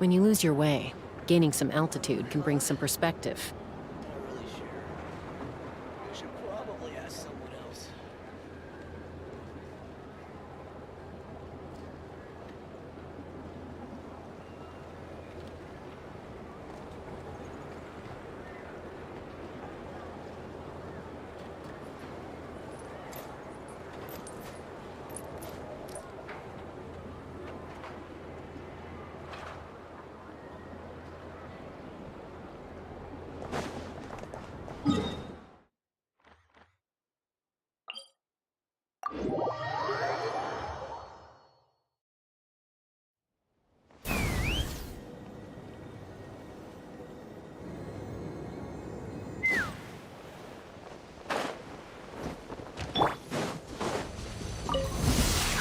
When you lose your way, gaining some altitude can bring some perspective. Not really sure. I should probably ask someone else.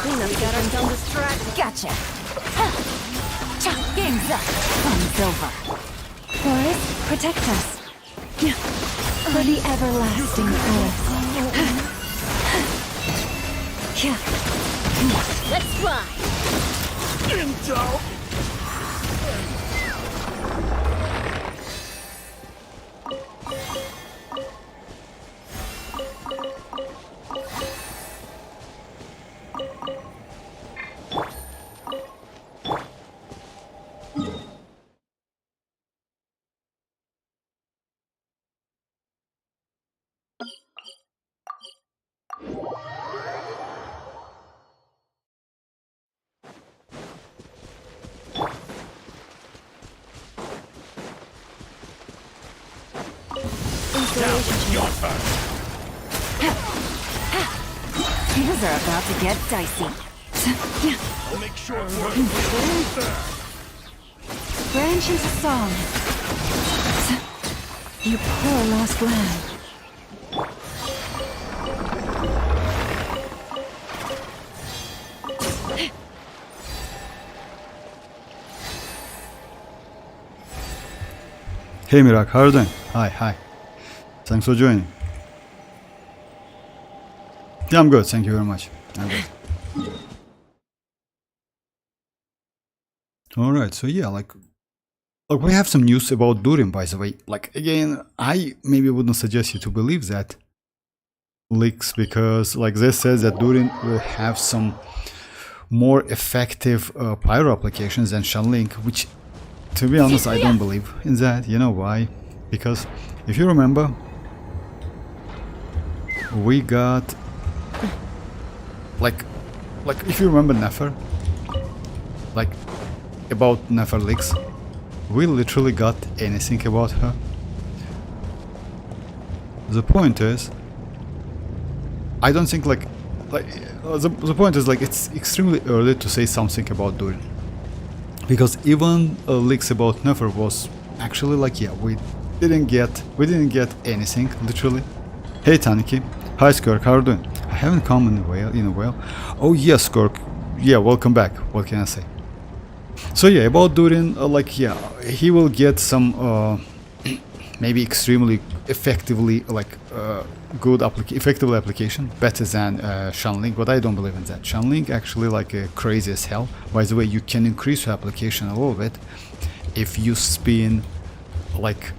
We got ourselves distracted. Gotcha. Game's up. Fun's over. Forest, protect us. For the everlasting earth. Let's fly! Intel! Things are about to get dicey. I'll make sure Branch into song. You poor lost lamb. Hey Mirak, how are you doing? Hi. Thanks for joining. Yeah, I'm good, thank you very much. I'm good. Alright, so yeah, like we have some news about Durin, by the way. Like, again, I maybe wouldn't suggest you to believe that leaks, because like this says that Durin will have some more effective pyro applications than Shanling, which, to be honest, I don't believe in that. You know why? Because if you remember, we got like if you remember Nefer, like about Nefer leaks, we literally got anything about her. The point is, I don't think the point is like it's extremely early to say something about Durin, because even leaks about Nefer was actually like, yeah, we didn't get anything literally. Hey Taniki, hi Skirk, how are you doing? I haven't come in a while. Oh yes, Skirk, yeah, welcome back. What can I say? So yeah, about Durin, like yeah, he will get some maybe extremely effectively effective application, better than Shanling, but I don't believe in that. Shanling actually like crazy as hell. By the way, you can increase your application a little bit if you spin like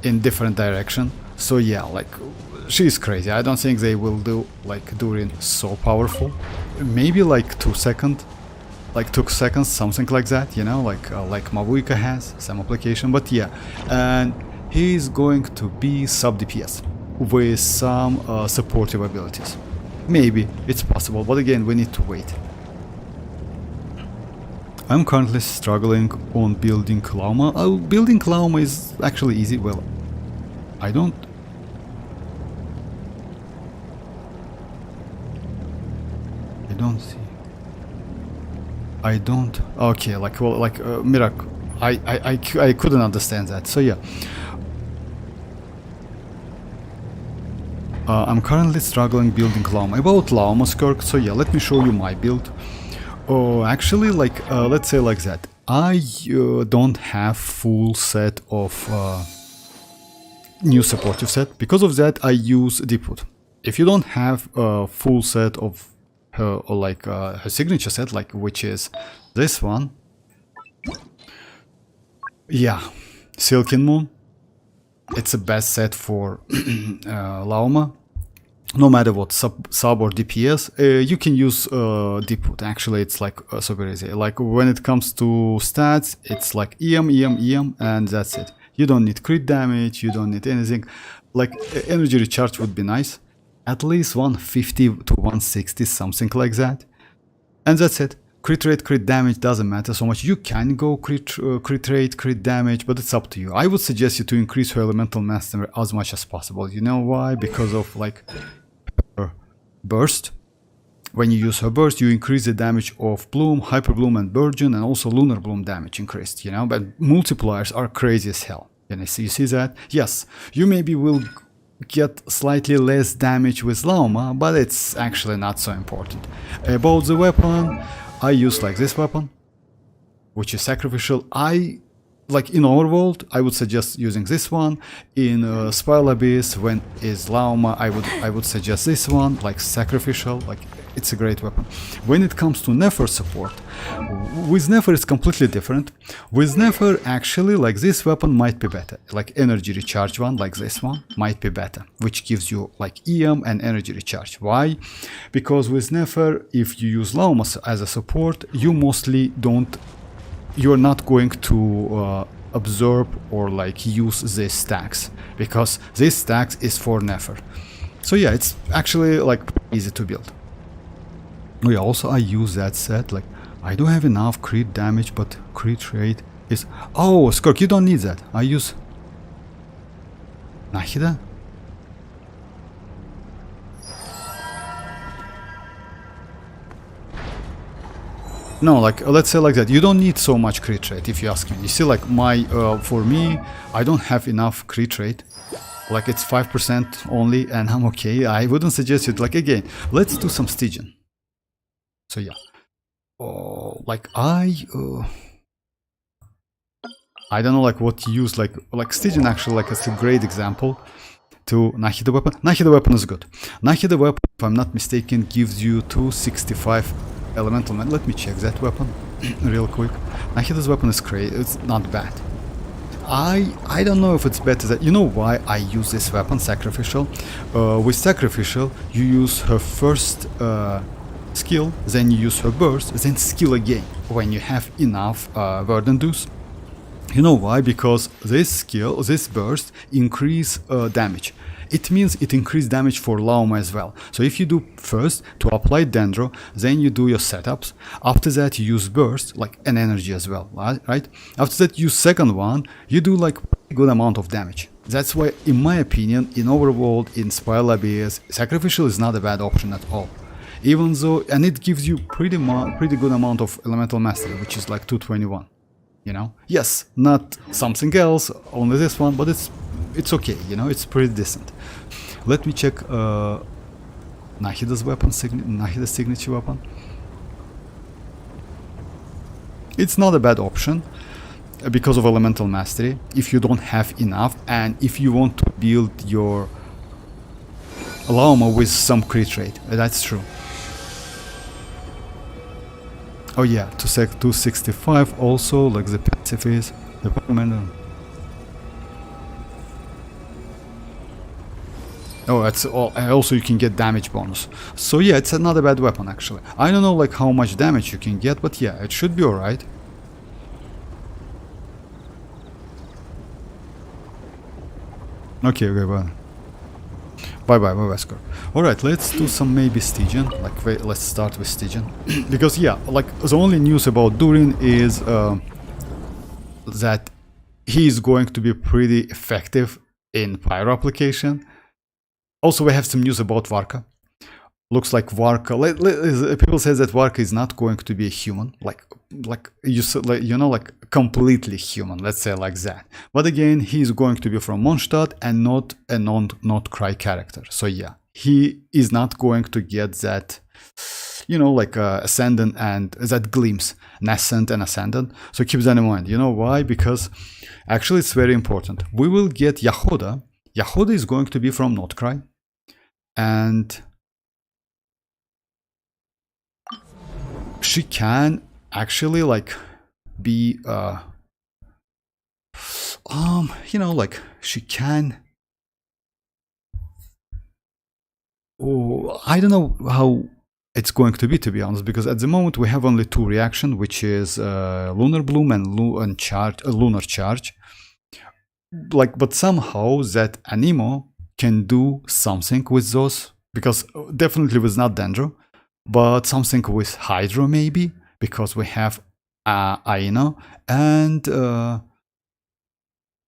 in different direction. So yeah, like she's crazy. I don't think they will do like Durin so powerful. Maybe like 2 seconds, something like that, you know, like mavuika has some application. But yeah, and he's going to be sub DPS with some supportive abilities. Maybe it's possible, but again, we need to wait. I'm currently struggling on building Lauma. Building Lauma is actually easy. Well, I don't see. Okay, like, well, like Mirak, I couldn't understand that. So yeah, I'm currently struggling building Lauma. About Lauma, Skirk, so yeah, let me show you my build. Oh, actually, like, let's say like that. I don't have full set of new supportive set. Because of that, I use Deepwood. If you don't have a full set of her, or like her signature set, like which is this one, Yeah, Silken Moon. It's the best set for Lauma. No matter what, sub or DPS, you can use Deepwood. Actually, it's like super easy. Like when it comes to stats, it's like EM, and that's it. You don't need crit damage, you don't need anything. Like energy recharge would be nice. At least 150 to 160, something like that. And that's it. Crit rate, crit damage doesn't matter so much. You can go crit rate, crit damage, but it's up to you. I would suggest you to increase your elemental mastery as much as possible. You know why? Because of like her burst. When you use her burst, you increase the damage of Bloom, Hyper Bloom, and Burgeon, and also Lunar Bloom damage increased, you know? But multipliers are crazy as hell. And you see that? Yes, you maybe will get slightly less damage with Lauma, but it's actually not so important. About the weapon, I use like this weapon, which is sacrificial. Like in Overworld, I would suggest using this one. In Spiral Abyss, when is Lauma, I would suggest this one, like sacrificial. Like it's a great weapon. When it comes to Nefer support, with Nefer it's completely different. With Nefer, actually, like this weapon might be better. Like energy recharge one, like this one, might be better, which gives you like EM and energy recharge. Why? Because with Nefer, if you use Lauma as a support, you mostly don't. You're not going to absorb or like use these stacks, because this stacks is for Nefer. So yeah, it's actually like easy to build. Oh yeah, also I use that set, like I do have enough crit damage, but crit rate is... Oh, Skirk, you don't need that. I use Nahida. No, like let's say like that. You don't need so much crit rate, if you ask me. You see, like my for me, I don't have enough crit rate. Like it's 5% only, and I'm okay. I wouldn't suggest it. Like again, let's do some Stygian. So yeah, like I don't know like what to use. Like Stygian actually like it's a great example to Nahida weapon. Nahida weapon is good. Nahida weapon, if I'm not mistaken, gives you 265 elemental man. Let me check that weapon real quick. Nahida's weapon is crazy. It's not bad. I don't know if it's better that... You know why I use this weapon, sacrificial? With sacrificial, you use her first skill, then you use her burst, then skill again when you have enough Verdant Deuce. You know why? Because this skill, this burst, increase damage. It means it increases damage for Lauma as well. So if you do first to apply Dendro, then you do your setups. After that you use burst, like an energy as well, right? After that you use second one, you do like a good amount of damage. That's why, in my opinion, in Overworld, in Spiral Abyss, sacrificial is not a bad option at all. Even though, and it gives you pretty good amount of elemental mastery, which is like 221. You know, yes, not something else, only this one, but it's okay, you know, it's pretty decent. Let me check Nahida's weapon, Nahida's signature weapon. It's not a bad option because of elemental mastery, if you don't have enough, and if you want to build your Lauma with some crit rate, that's true. Oh yeah, 265 also, like the passive is the paimon. Oh, that's all. Also you can get damage bonus. So yeah, it's not a bad weapon actually. I don't know like how much damage you can get, but yeah, it should be alright. Okay, bye. Bye, Scar. Alright, let's do some maybe Stygian. Like, wait, let's start with Stygian. Because, yeah, like, the only news about Durin is that he is going to be pretty effective in Pyro application. Also, we have some news about Varka. Looks like Varka... people say that Varka is not going to be a human. Like you know, like completely human, let's say like that. But again, he's going to be from Mondstadt and not a Nod-Krai character. So yeah, he is not going to get that, you know, like ascendant and that glimpse, nascent and ascendant. So keep that in mind. You know why? Because actually it's very important. We will get Jahoda. Jahoda is going to be from Nod-Krai, and she can actually like be you know, like she can. Oh, I don't know how it's going to be honest, because at the moment we have only two reactions, which is lunar bloom and lunar charge. Like, but somehow that Anemo can do something with those, because definitely with not Dendro, but something with Hydro maybe, because we have Aino, and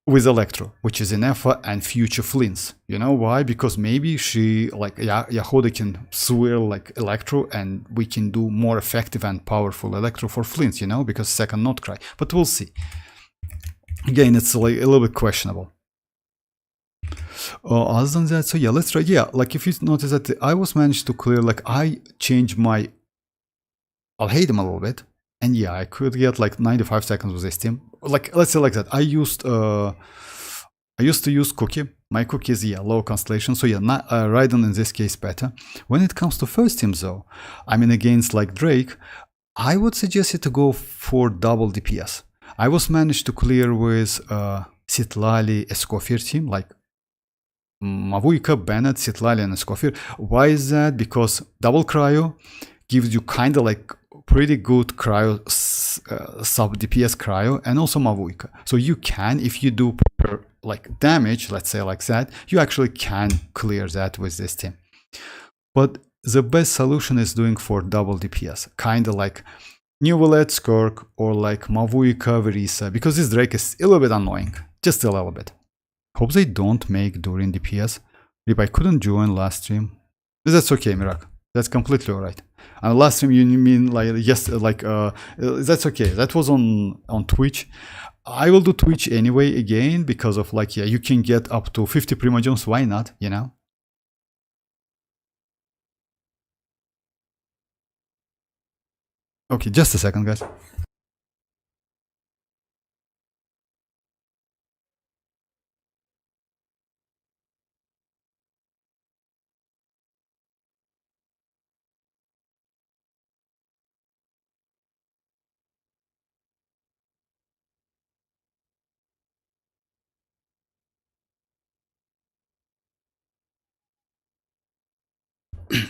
with Electro, which is ineffa and future Flins. You know why? Because maybe she, like Jahoda, can swirl like Electro, and we can do more effective and powerful Electro for Flins, you know, because second Nod-Krai. But we'll see. Again, it's like a little bit questionable. Other than that, so yeah, let's try. Yeah, like if you notice that I was managed to clear, like I changed my, I'll hate them a little bit, and yeah, I could get like 95 seconds with this team. Like, let's say like that. I used to use cookie. My cookie is, yeah, low constellation, so yeah, Raiden in this case better. When it comes to first team though, I mean against like Drake, I would suggest you to go for double DPS. I was managed to clear with Sitlali Escoffier team, like Mavuika, Bennett, Sitlali, and Escoffier. Why is that? Because double cryo gives you kind of like pretty good cryo, sub DPS cryo, and also Mavuika. So you can, if you do like damage, let's say like that, you actually can clear that with this team. But the best solution is doing for double DPS, kind of like New Violet Skirk or like Mavuika Verisa, because this Drake is a little bit annoying, just a little bit. Hope they don't make Durin DPS. If I couldn't join last stream, that's okay, Mirak. That's completely alright. And last stream, you mean like yes, like that's okay. That was on Twitch. I will do Twitch anyway again because of like, yeah, you can get up to 50 primogems. Why not? You know. Okay, just a second, guys.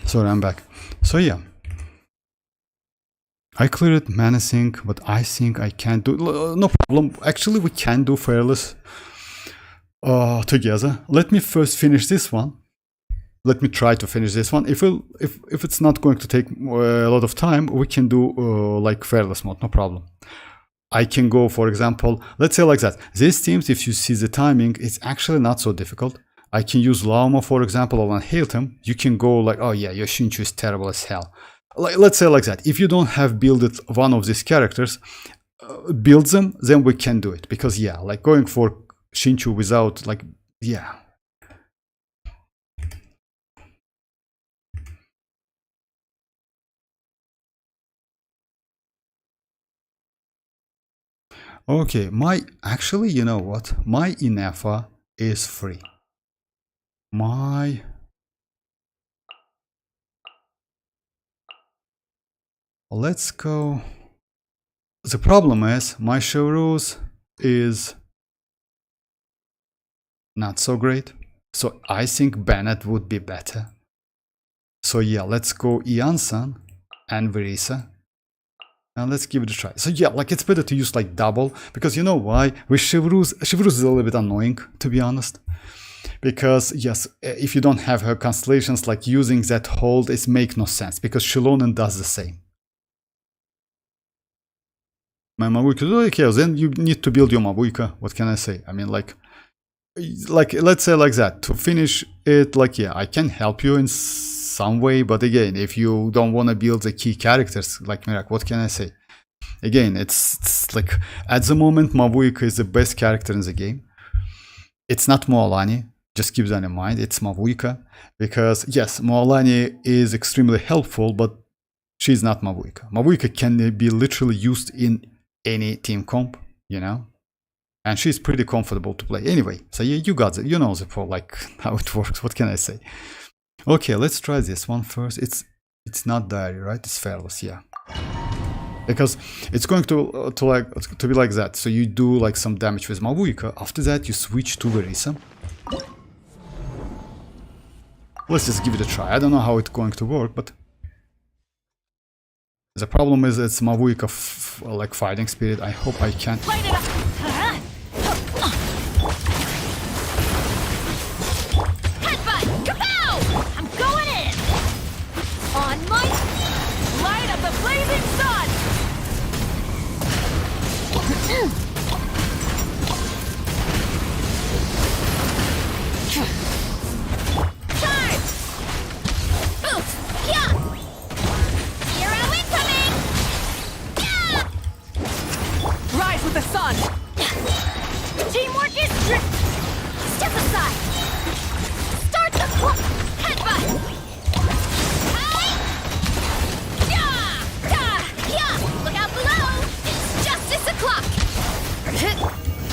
Sorry, I'm back. So yeah, I cleared menacing, but I think I can do, no problem. Actually, we can do fearless together. Let me first finish this one. Let me try to finish this one. If it's not going to take a lot of time, we can do like fearless mode, no problem. I can go, for example, let's say like that. These teams, if you see the timing, it's actually not so difficult. I can use Lauma, for example, or Hilton. You can go like, oh yeah, your Shinchu is terrible as hell. Like, let's say like that. If you don't have builded one of these characters, build them, then we can do it. Because yeah, like going for Shinchu without like, yeah. Okay, actually, you know what? My ineffa is free. Let's go. The problem is my Showrose is not so great. So I think Bennett would be better. So yeah, let's go Iansan and Verisa. And let's give it a try. So yeah, like it's better to use like double, because you know why? With Showrose is a little bit annoying, to be honest. Because yes, if you don't have her constellations, like using that hold, it makes no sense, because xilonen does the same. My mavuika, okay, then you need to build your mavuika. What can I say? I mean, like let's say like that. To finish it, like yeah, I can help you in some way, but again, if you don't want to build the key characters, like Mirak, what can I say? Again, it's like at the moment, mavuika is the best character in the game. It's not mualani. Just keep that in mind. It's mavuika, because yes, mualani is extremely helpful, but she's not mavuika. Mavuika can be literally used in any team comp, you know, and she's pretty comfortable to play anyway. So yeah, you got it. You know the like how it works. What can I say? Okay, let's try this one first. It's not diary, right? It's fearless, yeah. because it's going to be like that. So you do like some damage with mavuika. After that, you switch to Verisa. Let's just give it a try. I don't know how it's going to work, but the problem is it's mavuika like fighting spirit. I hope I can. Light it up. Headbutt. Kapow! I'm going in. On my light of the blazing sun. Charge! Yeah! Hero incoming! Yeah! Rise with the sun! Teamwork is strict! Step aside! Start the clock! Headbutt! Hi! Yeah! Yeah! Look out below! It's justice o'clock!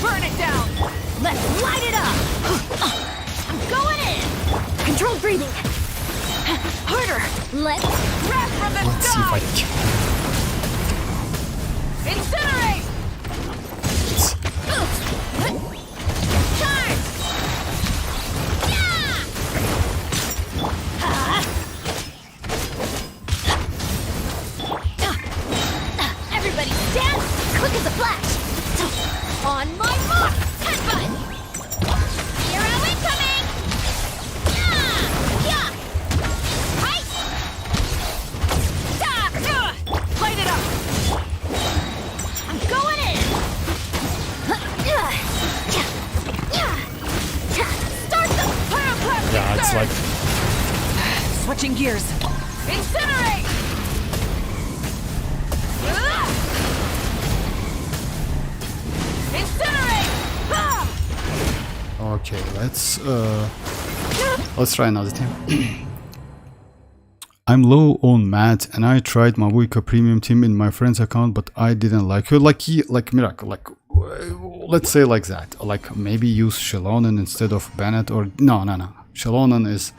Burn it down! Let's light it up! I'm going in! Controlled breathing! Harder! Let's grab from the Let's see if I sky! can. Incinerate! Charge! Yeah! Everybody stand! Quick as a flash! On my mark! Headbutt! Hero incoming! Yeah! Yeah! Right! Light it up! I'm going in! Start the pyroclastic Yeah, it's like switching gears. Incinerate! Incinerate! okay. Let's try another team. I'm low on mats and I tried mavuika premium team in my friend's account, but I didn't like her. Like miracle. Like let's say like that. Like maybe use xilonen instead of Bennett or no. Xilonen is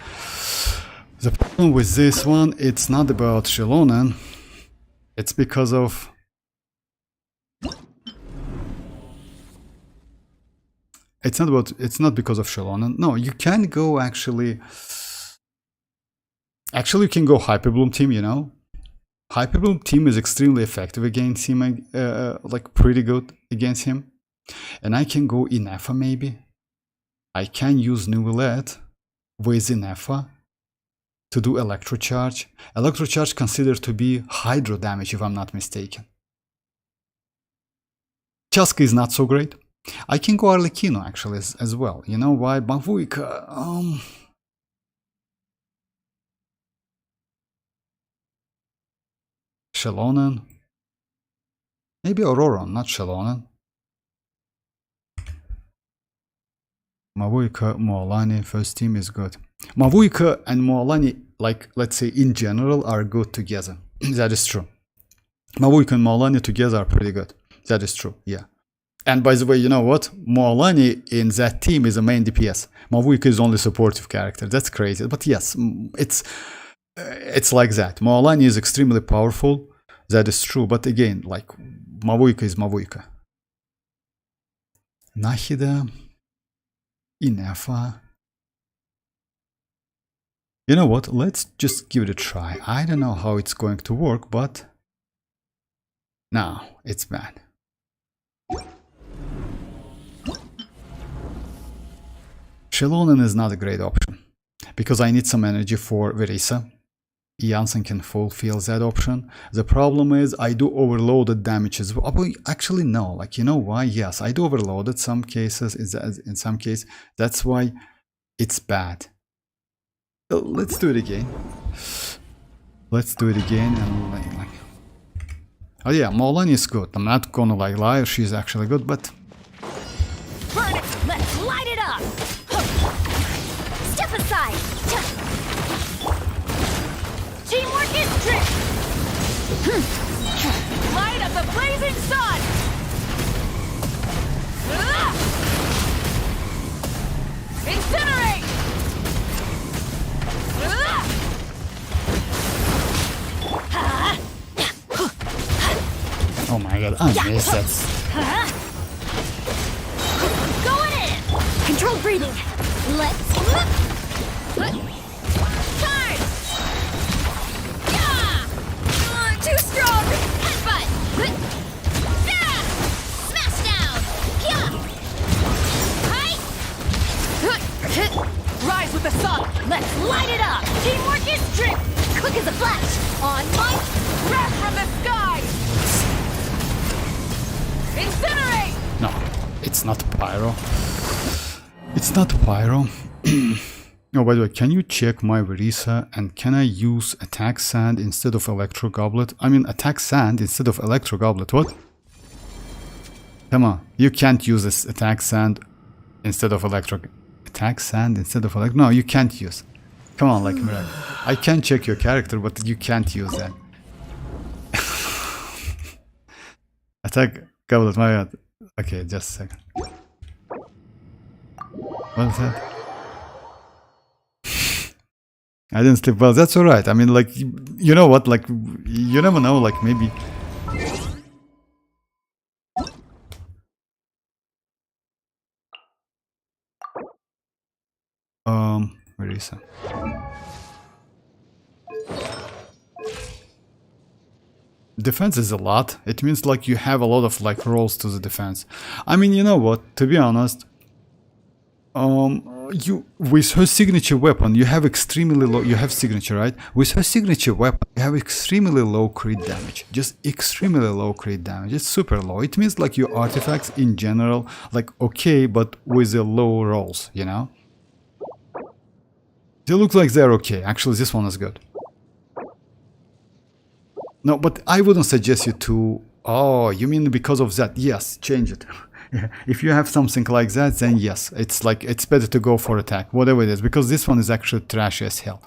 the problem with this one. It's not about xilonen. It's because of it's not because of xilonen. No, you can go actually you can go Hyperbloom team, you know. Hyperbloom team is extremely effective against him, like pretty good against him. And I can go ineffa maybe. I can use Nuvilette with ineffa to do electrocharge. Electrocharge considered to be hydro damage if I'm not mistaken. Chasca is not so great. I can go Arlecchino actually as well. You know why? Mavuika, xilonen. Maybe Auroron, not xilonen. Mavuika, mualani, first team is good. Mavuika and mualani, like let's say in general, are good together. That is true. Mavuika and mualani together are pretty good. That is true, yeah. And by the way, you know what? Mualani in that team is a main DPS. Mavuika is only supportive character. That's crazy. But yes, it's like that. Mualani is extremely powerful. That is true. But again, like Mavuika is Mavuika. Nahida, ineffa. You know what? Let's just give it a try. I don't know how it's going to work, but no, it's bad. Xilonen is not a great option because I need some energy for Verisa. Janssen can fulfill that option. The problem is I do overloaded damage as well. Actually, no. Like, you know why? Yes, I do overloaded some cases. In some case, that's why it's bad. Let's do it again. Let's do it again and like. Oh yeah, Mualani is good. I'm not gonna like lie. She's actually good, but. Burn it! Let's light it up! Step aside! Teamwork is strict! Light of the blazing sun! Incinerate! I miss that. Going in! Controlled breathing. Let's... Charge! Yeah! Too strong! Headbutt! Yeah! Smash down! Yeah! Hi! Rise with the sun! Let's light it up! Teamwork is true! Quick as a flash! On my... Breath from the sky! Incinerate! No, it's not pyro. It's not pyro. Oh, by the way, can you check my Varisa and can I use attack sand instead of electro goblet? I mean, attack sand instead of electro goblet. What? Come on, you can't use this attack sand instead of electro. Attack sand instead of electro. No, you can't use. Come on, like Mirage. I can check your character, but you can't use that. Attack goblet, my god. Okay, just a second. What is that? I didn't sleep well. That's alright. I mean, like, you know what? Like, you never know. Like, maybe. Where is it? Defense is a lot. It means like you have a lot of like rolls to the defense. I mean, you know what? To be honest, you with her signature weapon, you have extremely low. You have signature, right? With her signature weapon, you have extremely low crit damage. Just extremely low crit damage. It's super low. It means like your artifacts in general, like okay, but with the low rolls, you know. They look like they're okay. Actually, this one is good. No, but I wouldn't suggest you to... Oh, you mean because of that? Yes, change it. If you have something like that, then yes. It's like, it's better to go for attack, whatever it is. Because this one is actually trashy as hell.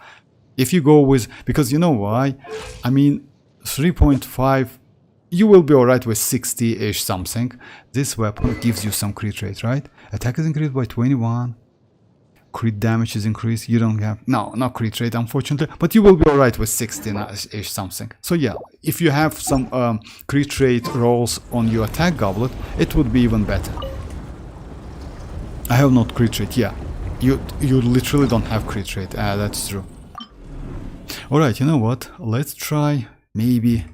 If you go with... Because you know why? I mean, 3.5... You will be alright with 60-ish something. This weapon gives you some crit rate, right? Attack is increased by 21. Crit damage is increased. You don't have no crit rate, unfortunately, but you will be alright with 16-ish something. So yeah, if you have some crit rate rolls on your attack goblet, it would be even better. I have not crit rate. Yeah, you literally don't have crit rate. That's true. All right, you know what? Let's try maybe.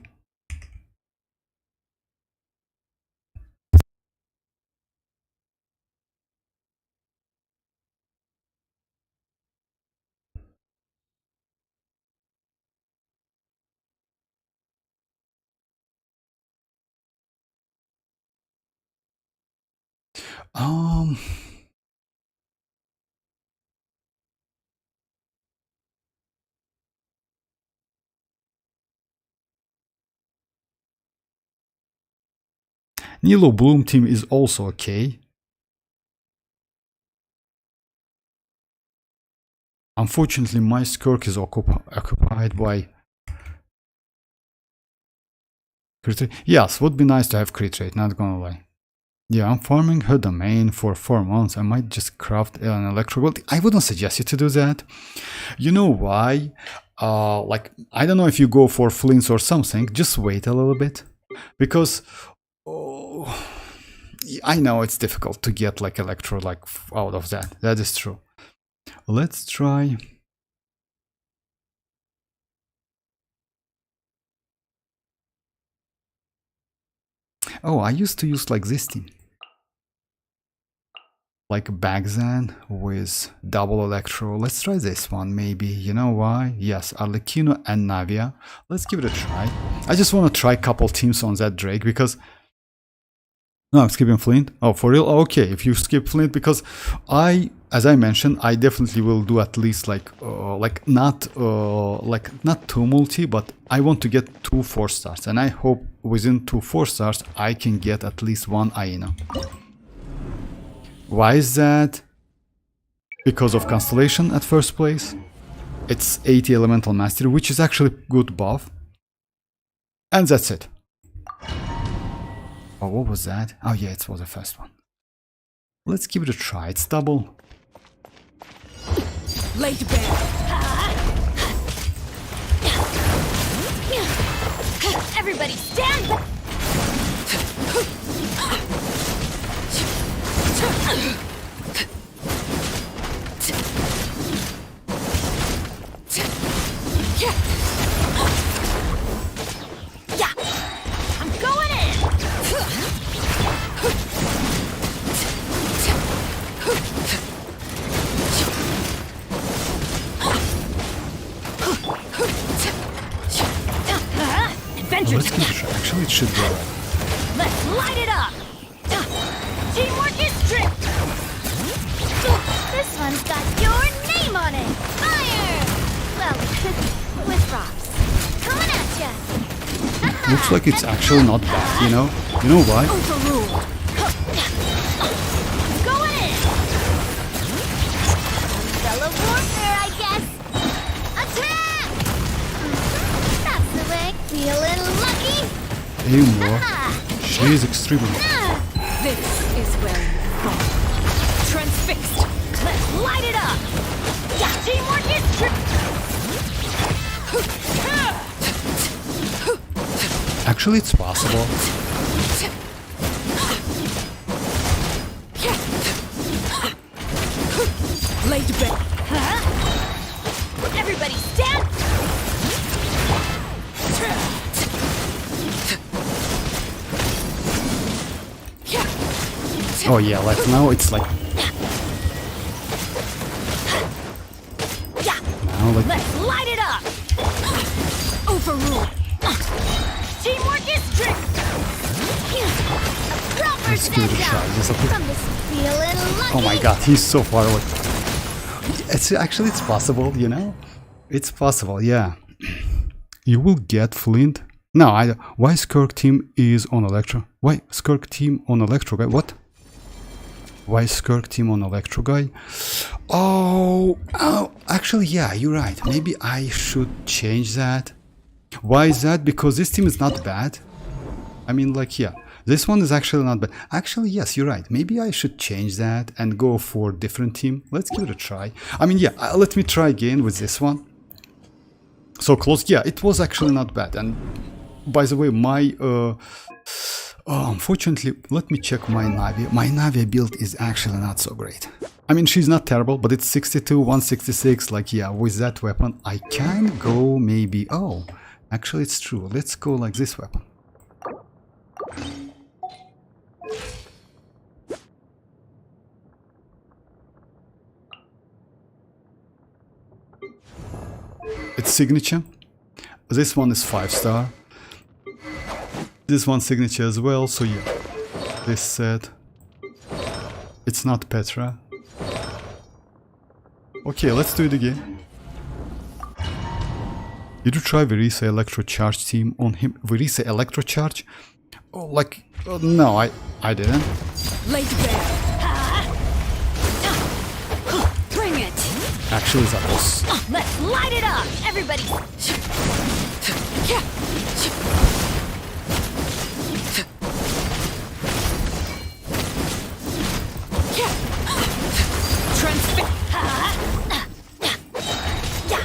Nilo Bloom team is also okay. Unfortunately, my Skirk is occupied by crit rate. Yes, would be nice to have crit rate, not gonna lie. Yeah, I'm farming her domain for 4 months. I might just craft an electro. Well, I wouldn't suggest you to do that. You know why? Like, I don't know if you go for Flins or something. Just wait a little bit. Because... I know it's difficult to get like electro like out of that. That is true. Let's try. Oh, I used to use like this team. Like Bagzan with double electro. Let's try this one maybe. You know why? Yes, Arlecchino and Navia. Let's give it a try. I just want to try a couple teams on that Drake because... No, I'm skipping Flint. Oh, for real? Oh, okay, if you skip Flint, because as I mentioned, I definitely will do at least like not too multi, but I want to get 2 4-stars, and I hope within 2 4-stars I can get at least 1 Aino. Why is that? Because of Constellation at first place. It's 80 Elemental Mastery, which is actually good buff, and that's it. Oh, what was that? Oh yeah, it was the first one. Let's give it a try. It's double. Laid bare. Everybody stand! Yeah, I'm going in. Adventure. Let's give it a try. Actually, it should go. Let's light it up. Teamwork is strict. This one's got your name on it. Fire! Well, with rocks. Coming at ya. Looks like it's actually not bad, you know? You know why? Overruled. Going in. Umbrella warfare, I guess. Attack! That's the way. Feeling lucky? Hey, Mora. She is extremely. This is where you fall. Transfixed. Let's light it up. Yeah, teamwork is true. Actually, it's possible. Lay to bed. Everybody stand. Oh yeah, like now it's like Yeah. now like Let's light it up. Overruled. Teamwork is strict. A proper let's give it a send try. out Just a quick- from this feeling lucky. oh my god, he's so far away. It's actually it's possible, you know? It's possible, yeah. You will get Flint. No, why Skirk team is on Electro? Why Skirk team on Electro guy? What? Why Skirk team on Electro guy? Oh, actually, yeah, you're right. Maybe I should change that. Why is that? Because this team is not bad. I mean, like, yeah, this one is actually not bad. Actually, yes, you're right. Maybe I should change that and go for a different team. Let's give it a try. I mean, yeah, let me try again with this one. So close. Yeah, it was actually not bad. And by the way, my unfortunately, let me check my Navi. My Navi build is actually not so great. I mean, she's not terrible, but it's 62, 166. Like, yeah, with that weapon, I can go maybe. Oh, actually, it's true. Let's go like this weapon. It's signature. This one is 5-star. This one signature as well. So yeah, this set. It's not Petra. Okay, let's do it again. Did you try Varisa Electro Charge team on him? Varisa Electro Charge? Oh, like no, I didn't. Laid bare. Bring it. Actually, that was. Let's light it up, everybody. Transfix. Yeah,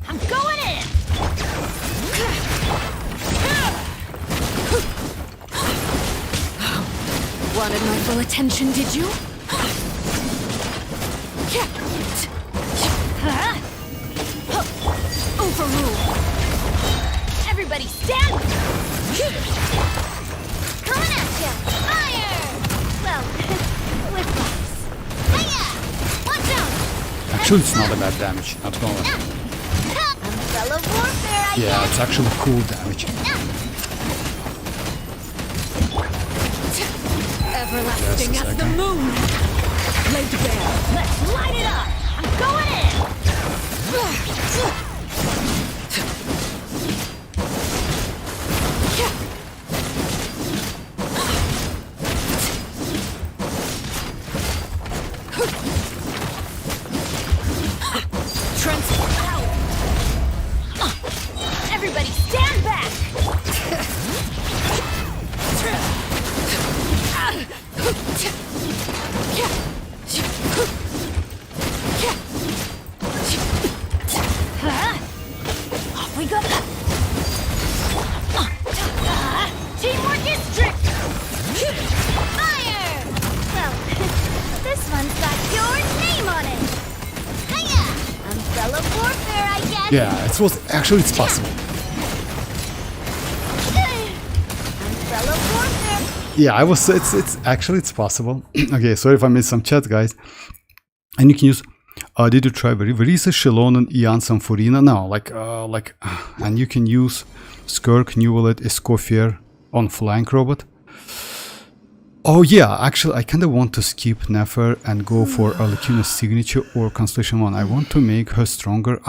I'm going in. Wanted my full attention, did you? Overruled. Everybody stand! Coming at ya! Fire! Well, with rocks. Hiya! Watch out! Actually, it's not a bad damage. Not gonna lie. Umbrella warfare, I Yeah, guess. it's actually cool damage. Everlasting Just a as the second. moon. Laid bare. Let's light it up. I'm going in. Everybody stand back. Off we go. Teamwork is strict. warfare, I guess. Yeah, it was actually it's possible. Umbrella warfare. Yeah, I was. It's actually it's possible. Okay, sorry if I missed some chat, guys. And you can use. Did you try Verisa, xilonen, Ian, Samforina? No, and you can use Skirk, Nuvalet, Escoffier on flank robot. Oh yeah, actually I kinda want to skip Nefer and go for Arlequina's signature or Constellation 1. I want to make her stronger.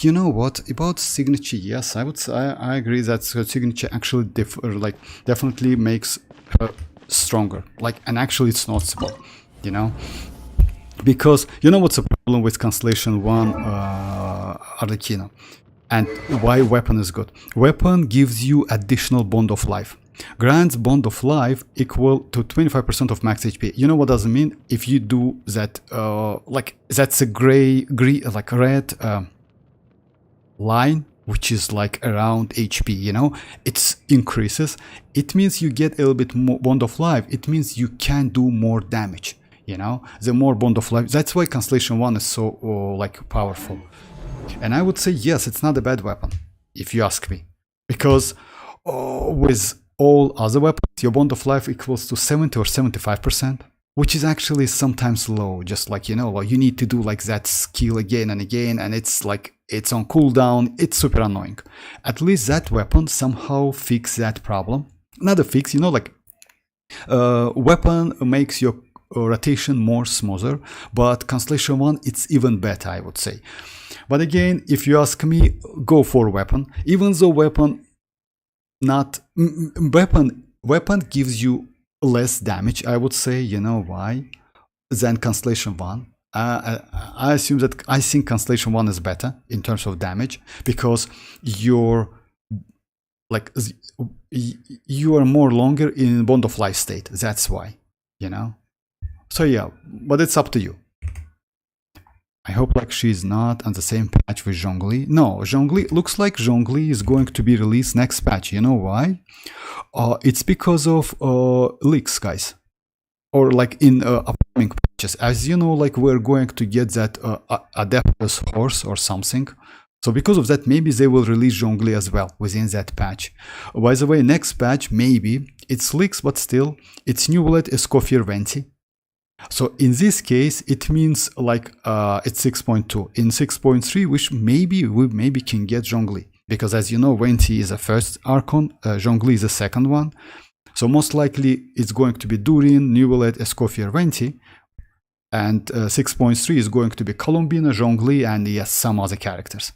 You know what? About signature, yes, I would say I agree that her signature actually definitely makes her stronger. And actually it's noticeable, you know? Because you know what's the problem with Constellation 1 Arlequina? And why weapon is good? Weapon gives you additional bond of life. Grants bond of life equal to 25% of max HP. You know what does it mean? If you do that, that's a red line, which is around HP, you know, it increases. It means you get a little bit more bond of life. It means you can do more damage, you know, the more bond of life. That's why Constellation 1 is so powerful. And I would say, yes, it's not a bad weapon, if you ask me. Because with all other weapons, your bond of life equals to 70 or 75%, which is actually sometimes low. Just you know, you need to do that skill again and again, and it's it's on cooldown. It's super annoying. At least that weapon somehow fix that problem. Not a fix, you know, weapon makes your rotation more smoother, but Constellation 1, it's even better, I would say. But again, if you ask me, go for weapon. Even though weapon gives you less damage, I would say, you know why, than Constellation 1. I think Constellation 1 is better in terms of damage, because you are more longer in bond of life state. That's why, you know. So yeah, but it's up to you. I hope she's not on the same patch with Zhongli. No, Zhongli looks like Zhongli is going to be released next patch. You know why? It's because of leaks, guys, or in upcoming patches. As you know, we're going to get that Adeptus horse or something. So because of that, maybe they will release Zhongli as well within that patch. By the way, next patch maybe it's leaks, but still it's Nuvalet Escoffier Venti. So in this case, it means it's 6.2. In 6.3, which we can get Zhongli, because as you know, Venti is the first Archon, Zhongli is the second one. So most likely it's going to be Durin, Nuvalet, Escoffier, Venti, and 6.3 is going to be Columbina, Zhongli, and yes, some other characters.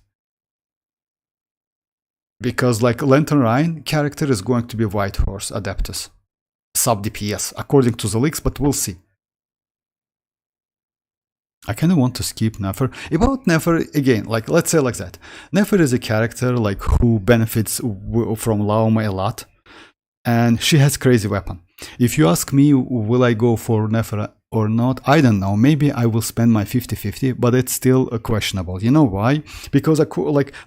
Because Lantern Rhine character is going to be White Horse Adeptus, sub DPS, according to the leaks, but we'll see. I kind of want to skip Nefer. About Nefer, again, let's say that. Nefer is a character who benefits from Lauma a lot, and she has crazy weapon. If you ask me, will I go for Nefer or not, I don't know. Maybe I will spend my 50-50, but it's still questionable. You know why? Because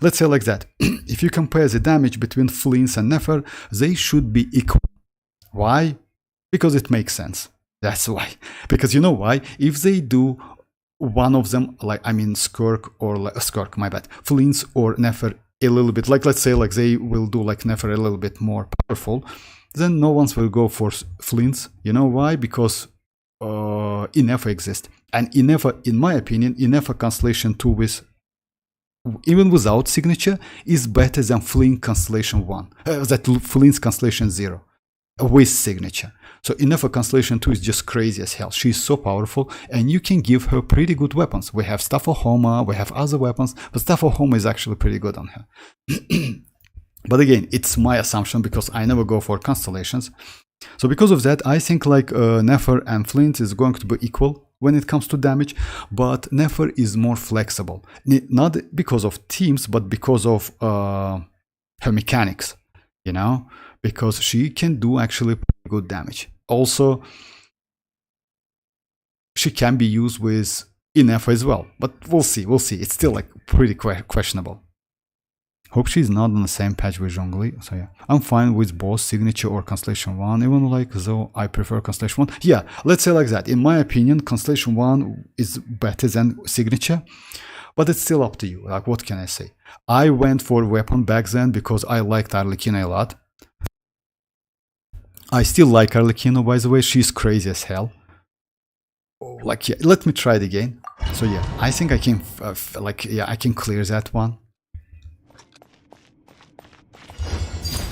let's say that. If you compare the damage between Flins and Nefer, they should be equal. Why? Because it makes sense. That's why. Because you know why? If they do one of them, Skirk or Skirk, my bad, Flins or Nefer a little bit, let's say they will do Nefer a little bit more powerful, then no one will go for Flins. You know why? Because ineffa exists, and ineffa, in my opinion, ineffa Constellation 2 even without signature is better than Flins Constellation 1, Flins Constellation 0 with signature. So ineffa Constellation 2 is just crazy as hell. She's so powerful, and you can give her pretty good weapons. We have Staff of Homa, we have other weapons, but Staff of Homa is actually pretty good on her. But again, it's my assumption because I never go for constellations. So because of that, I think Nefer and Flint is going to be equal when it comes to damage, but Nefer is more flexible. Not because of teams, but because of her mechanics, you know? Because she can do actually pretty good damage. Also, she can be used with ineffa as well, but we'll see. It's still pretty questionable. Hope she's not on the same patch with Zhongli. So yeah, I'm fine with both signature or Constellation 1, even though I prefer Constellation 1. Yeah, let's say that. In my opinion, Constellation 1 is better than signature, But it's still up to you. Like, what can I say? I went for weapon back then because I liked Arlecchino a lot. I still like Arlecchino, by the way. She's crazy as hell. Like, yeah, let me try it again. So yeah, I think I can, I can clear that one.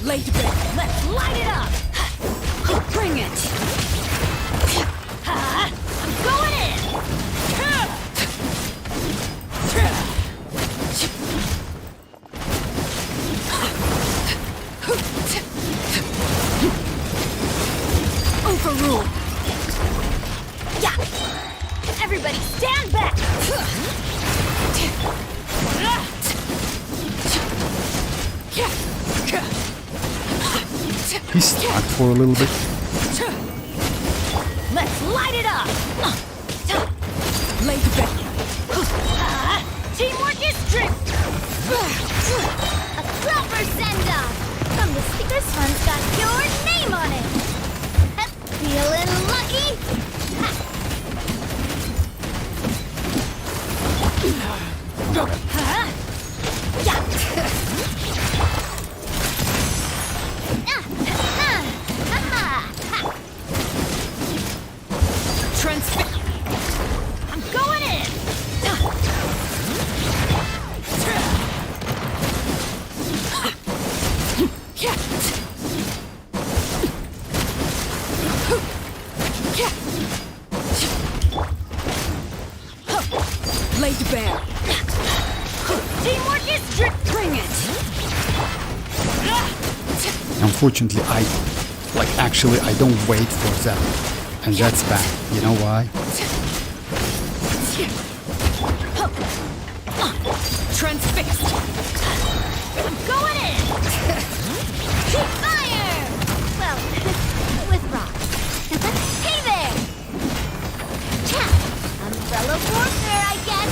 Late bit. Let's light it up. Bring it. I'm going in. Overrule. Yeah. Everybody stand back. He's stuck for a little bit. Let's light it up. Lay the bed. Teamwork is strength. A proper send-off. From the stick, this one's got your name on it. Feeling lucky? I'm going in. Laid bare. Teamwork is strict. Bring it. Unfortunately, actually, I don't wait for that. And that's bad. You know why? Transfixed. I'm going in. Keep fire. Well, with rocks. Hey there. Umbrella warfare, I guess.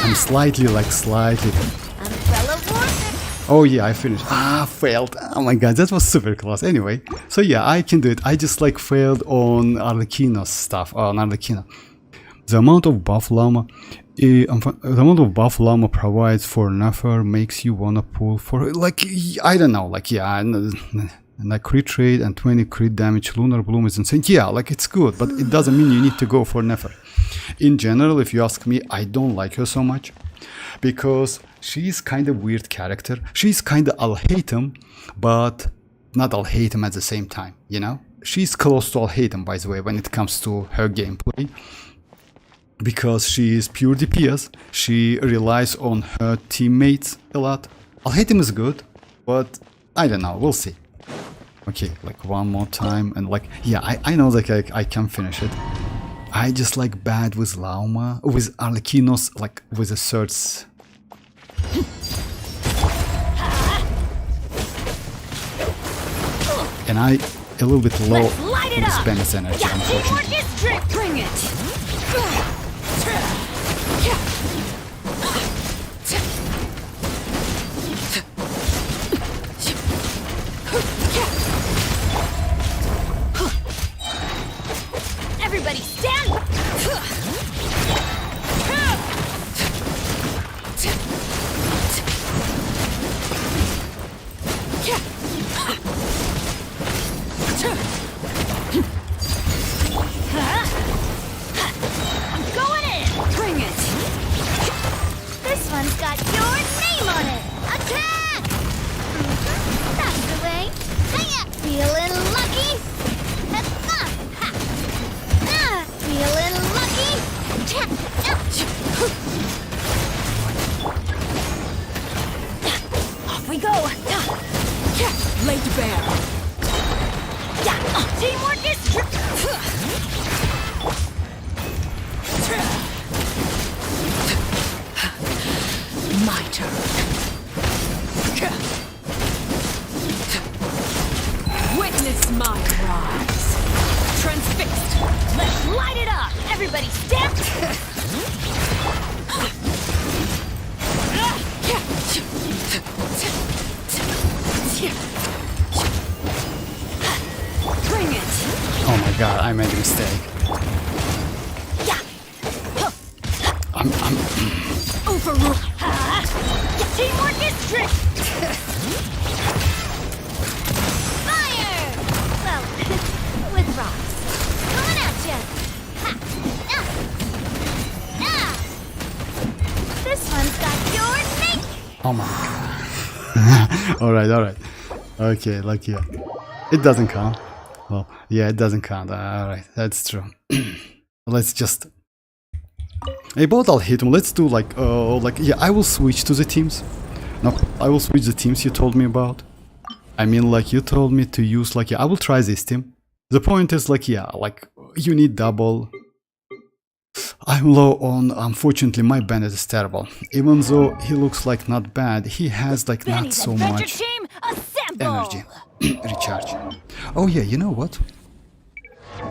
I'm slightly. Umbrella warfare. Oh yeah, I finished. Failed. Oh my god, that was super close. Anyway, so yeah, I can do it. I just failed on Arlecchino's stuff. On Arlecchino. The amount of buff Lauma provides for Nefer makes you wanna pull for I don't know, and crit rate and 20 crit damage. Lunar Bloom is insane. Yeah, it's good, but it doesn't mean you need to go for Nefer. In general, if you ask me, I don't like her so much because she's kind of weird character. She's kind of Al-Hatem, but not Al-Hatem at the same time, you know? She's close to Al-Hatem, by the way, when it comes to her gameplay. Because she is pure DPS, she relies on her teammates a lot. Al-Hatem is good, but I don't know, we'll see. Okay, one more time, and yeah, I know that I can finish it. I just bad with Lauma, with Arlecchino's, with the swords. And I a little bit low with Ben's energy, unfortunately. Bring it. Everybody stand. I'm going in. Bring it. This one's got your name on it. Attack! That's the way. Hiya! Feeling lucky? Feeling lucky? Off we go. Laid bare. Teamwork is my turn. Witness my rise. Transfixed. Let's light it up. Everybody stand. strict! Fire! Well, with rocks. Coming at ya! Ha! Ah! This one's got your name! Oh my god. Alright. Okay, like yeah. It doesn't count. Well, yeah, it doesn't count. Alright, that's true. Let's just... Hey, both I'll hit him. Let's do like, yeah, I will switch to the teams. No, I will switch the teams you told me about. I mean, like, you told me to use, like, yeah, I will try this team. The point is, like, yeah, like, you need double. I'm low on, unfortunately, my bandit is terrible. Even though he looks like not bad, he has, like, not so much energy. Recharge. Oh, yeah, you know what?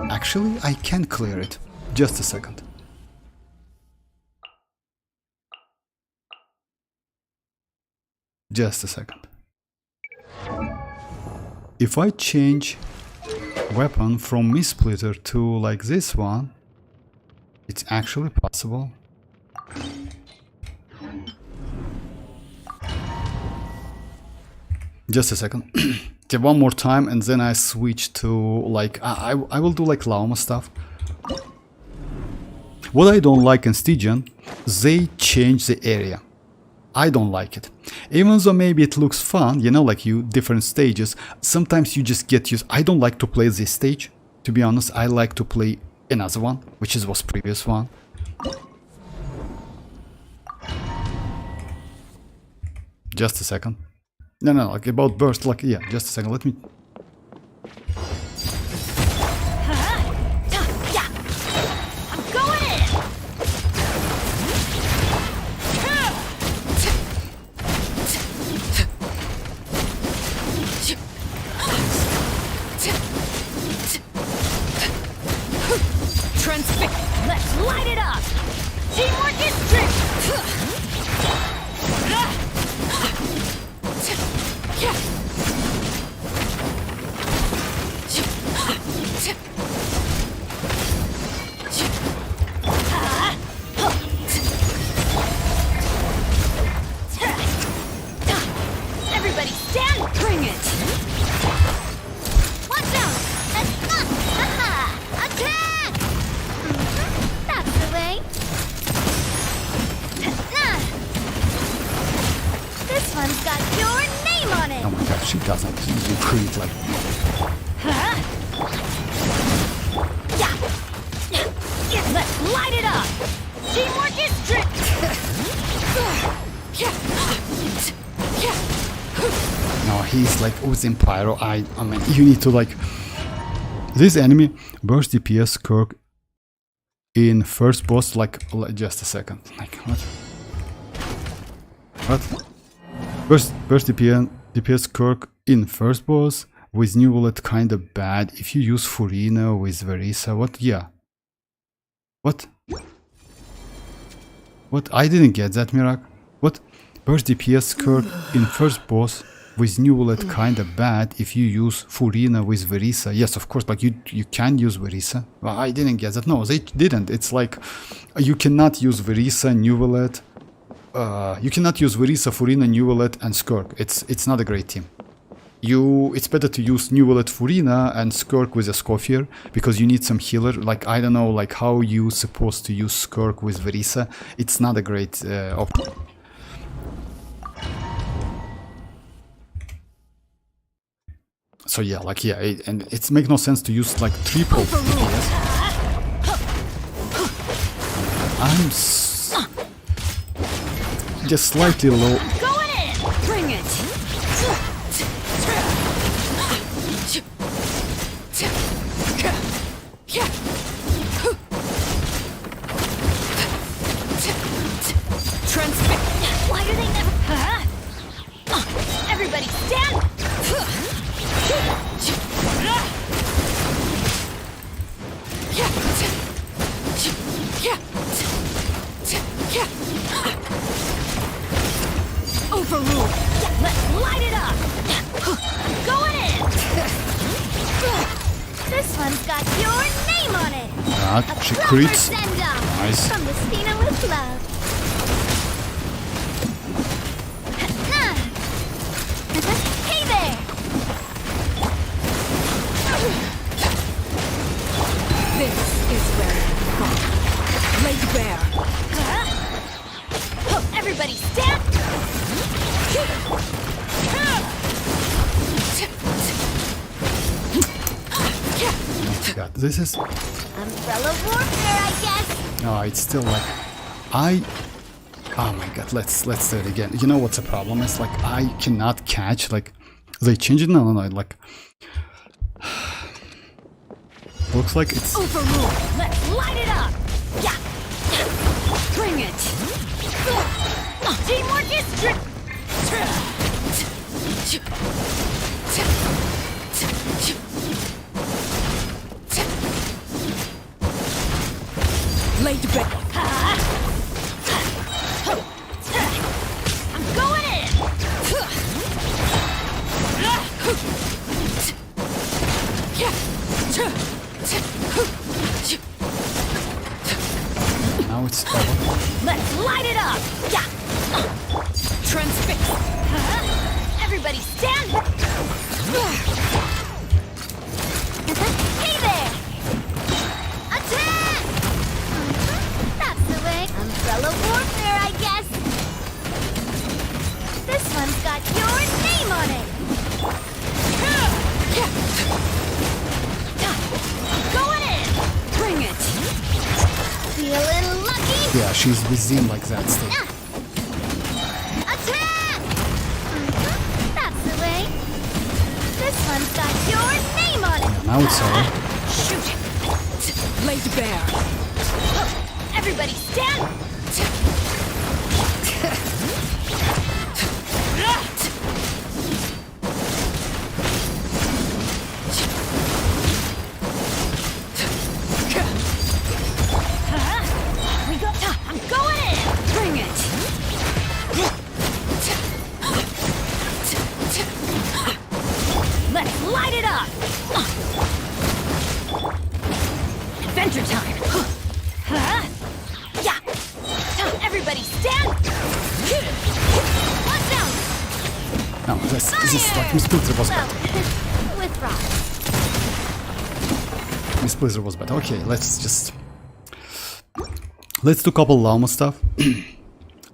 Actually, I can clear it. Just a second. Just a second. If I change weapon from Missplitter to like this one, it's actually possible. Just a second. Okay, one more time and then I switch to like I will do like Lauma stuff. What I don't like in Stygian, they change the area. I don't like it. Even though maybe it looks fun, you know, like you different stages, sometimes you just get used. I don't like to play this stage, to be honest. I like to play another one, which was previous one. Just a second. No, like about burst, like, yeah, just a second, let me... Let's light it up! Teamwork is strict! Everybody stand! Bring it! Watch out! Attack! That's the way. This one's got your name on it. Oh my god, she doesn't usually create like... Let's light it up! Teamwork is strict! No, he's like oozing pyro. I mean, you need to like... This enemy burst DPS Kirk in first boss, like just a second. Like, what? What? Burst DPS Kirk in first boss with new wallet kinda bad. If you use Furina with Verisa, what? Yeah. What? What? I didn't get that, Mirak. What? Burst DPS Kirk in first boss with new wallet kinda bad if you use Furina with Verisa. Yes, of course, but you can use Verisa. Well, I didn't get that. No, they didn't. It's like you cannot use Verisa, new wallet. You cannot use Verisa, Furina, new wallet, and Skirk. It's not a great team. It's better to use new wallet Furina and Skirk with a Scoffier because you need some healer. Like, I don't know, like how you supposed to use Skirk with Verisa. It's not a great option. So yeah, like yeah, and it makes no sense to use like triple DPS. I'm just slightly low. Going in! Bring it! Why do they never... Everybody stand! Overruled! Let's light it up! Going in! This one's got your name on it! She crits. Nice. From the Stina with love. Laid bare. Everybody stand! Oh god, this is... Umbrella warfare, I guess. Oh, it's still like... Oh my god, let's do it again. You know what's the problem? It's like I cannot catch, like... They changed it? No, like... Looks like it's... Overrule! Let's light it up! Yeah! Bring it! Teamwork is Laid bare. I'm going in! Now it's over. Let's light it up! Yeah! Transfix. Everybody stand! Hey there! Attack! That's the way. Umbrella warfare, I guess. This one's got your name on it. Going in! Bring it. Feeling lucky? Yeah, she's within like that still. Attack! That's the way. This one's got your name on it. Now it's over. Shoot. Laid bare. Everybody stand! We got... I'm going in! Bring it. Let's light it up! Adventure time. Yeah! Everybody stand! Watch out! No, this like Miss Blizzard was Well, bad. with rocks. Miss Blizzard was bad. Okay, let's do couple Lauma stuff.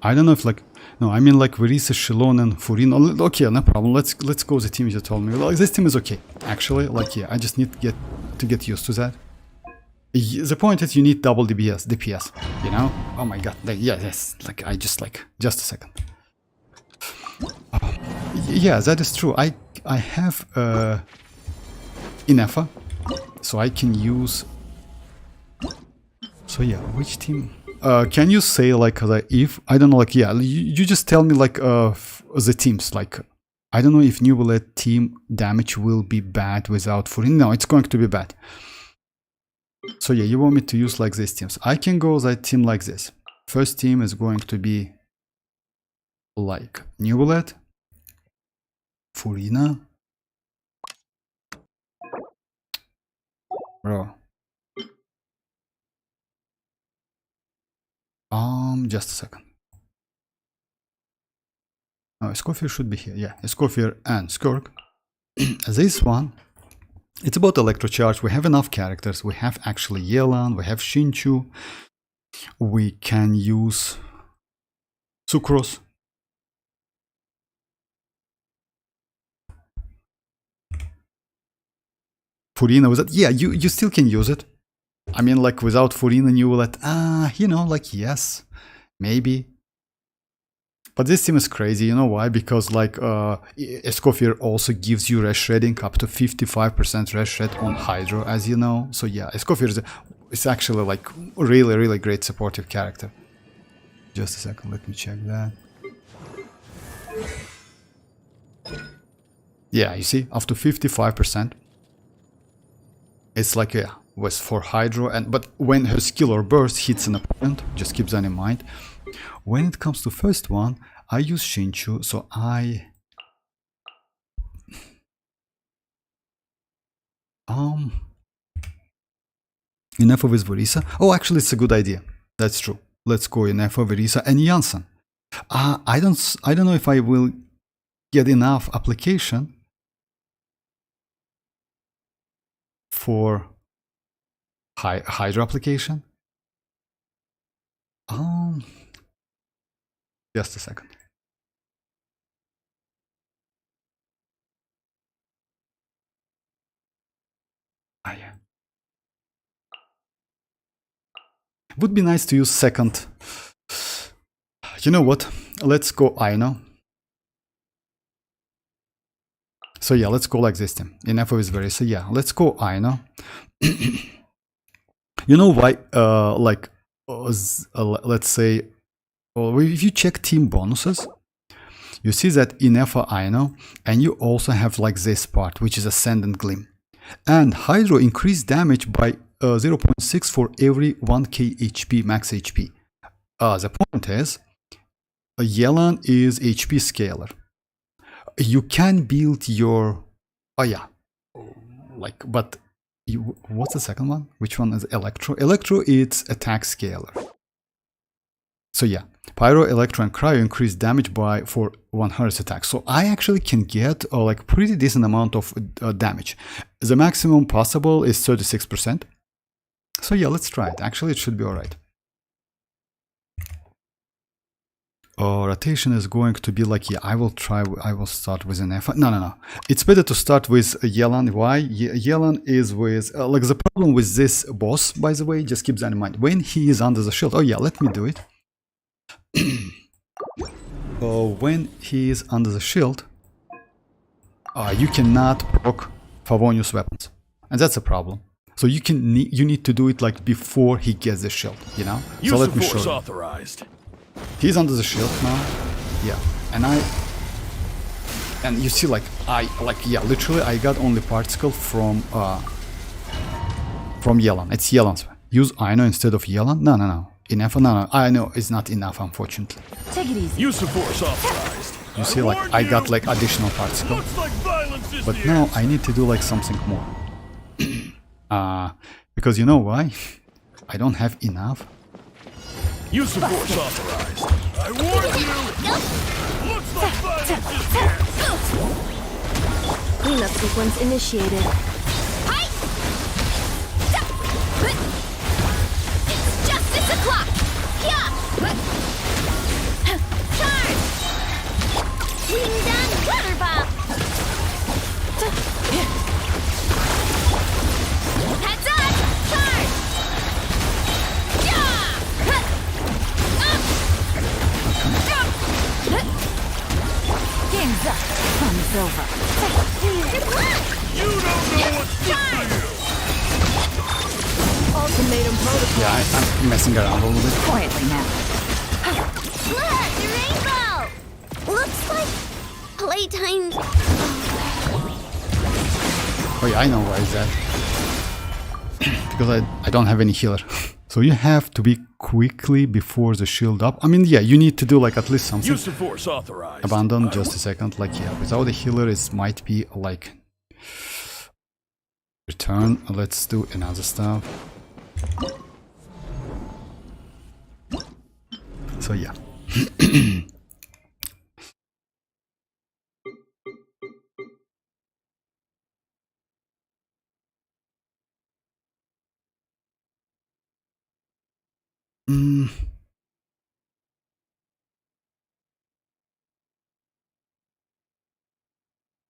I don't know if like... No, I mean like Verisa, xilonen, Furin. Okay, no problem. Let's go the team you told me. Like, this team is okay. Actually, like yeah, I just need to get used to that. The point is you need double DPS, you know? Oh my god. Like, yeah, yes. Like I just a second. Yeah, that is true. I have ineffa, so I can use... So yeah, which team? Can you say like if I don't know, like yeah, you just tell me like the teams, like I don't know if new bullet team damage will be bad without Furin. No, it's going to be bad. So yeah, you want me to use like these teams. I can go that team like this. First team is going to be like new bullet, Furina, bro. Just a second. Oh, Escoffier should be here. Yeah, Escoffier and Skirk. This one, it's about electrocharge. We have enough characters. We have actually Yelan, we have Shinchu. We can use Sucrose. Furina with it. Yeah, you still can use it. I mean, like without Furina, you will let, you know, like yes, maybe. But this team is crazy, you know why? Because like Escoffier also gives you res shredding up to 55% res shred on Hydro, as you know. So yeah, Escoffier is actually like really great supportive character. Just a second, let me check that. Yeah, you see, up to 55%. It's like yeah. Was for Hydro, but when her skill or burst hits an opponent, just keep that in mind. When it comes to first one, I use Shinchu, so ineffa with Verisa. Oh, actually, it's a good idea. That's true. Let's go ineffa, Verisa, and Janssen. I don't know if I will get enough application for Hydro application. Just a second. Yeah. Would be nice to use second. You know what? Let's go Aino. So yeah, let's go like this then. Ineffa is very, so yeah, let's go Aino. You know why, let's say, if you check team bonuses, you see that Ineffa Aino, and you also have like this part, which is Ascendant Gleam. And Hydro increased damage by 0.6 for every 1k HP, max HP. The point is, Yelan is HP scaler. You can build your, but what's the second one? Which one is Electro? Electro, it's attack scaler. So yeah, Pyro, Electro, and Cryo increase damage by for 100 attacks. So I actually can get like pretty decent amount of damage. The maximum possible is 36%. So yeah, let's try it. Actually, it should be alright. Rotation is going to be like, yeah, I will start with an F. No. It's better to start with Yelan. Why? Yelan is with, like the problem with this boss, by the way, just keep that in mind. When he is under the shield, oh yeah, let me do it. When he is under the shield, you cannot proc Favonius weapons. And that's a problem. So you need to do it like before he gets the shield, you know? So let me show you. Authorized. He's under the shield now. Yeah. And you see literally I got only particle from Yelan. It's Yelan's. Use Aino instead of Yelan? No. Ineffa? No. Aino is not enough, unfortunately. Take it easy. Use of force authorized. You see, like, I got like additional particle. But now I need to do like something more. Because you know why? I don't have enough. Use of force authorized. I warn you! Looks like violence is here! Cleanup sequence initiated. It's justice o'clock! Charge! Wing down water bomb! Heads up! Charge! Game's up. Fun's over. Good luck! You don't know what's good for you! Ultimatum protocol. Yeah, I'm messing around a little bit. Quietly now. Look! The rainbow! Looks like playtime. Oh yeah, I know why is that. Because I don't have any healer. So you have to be quickly before the shield up. I mean, yeah, you need to do like at least something. Use of force authorized. Abandon, just a second. Like, yeah, without a healer, it might be like return. Let's do another stuff. So yeah.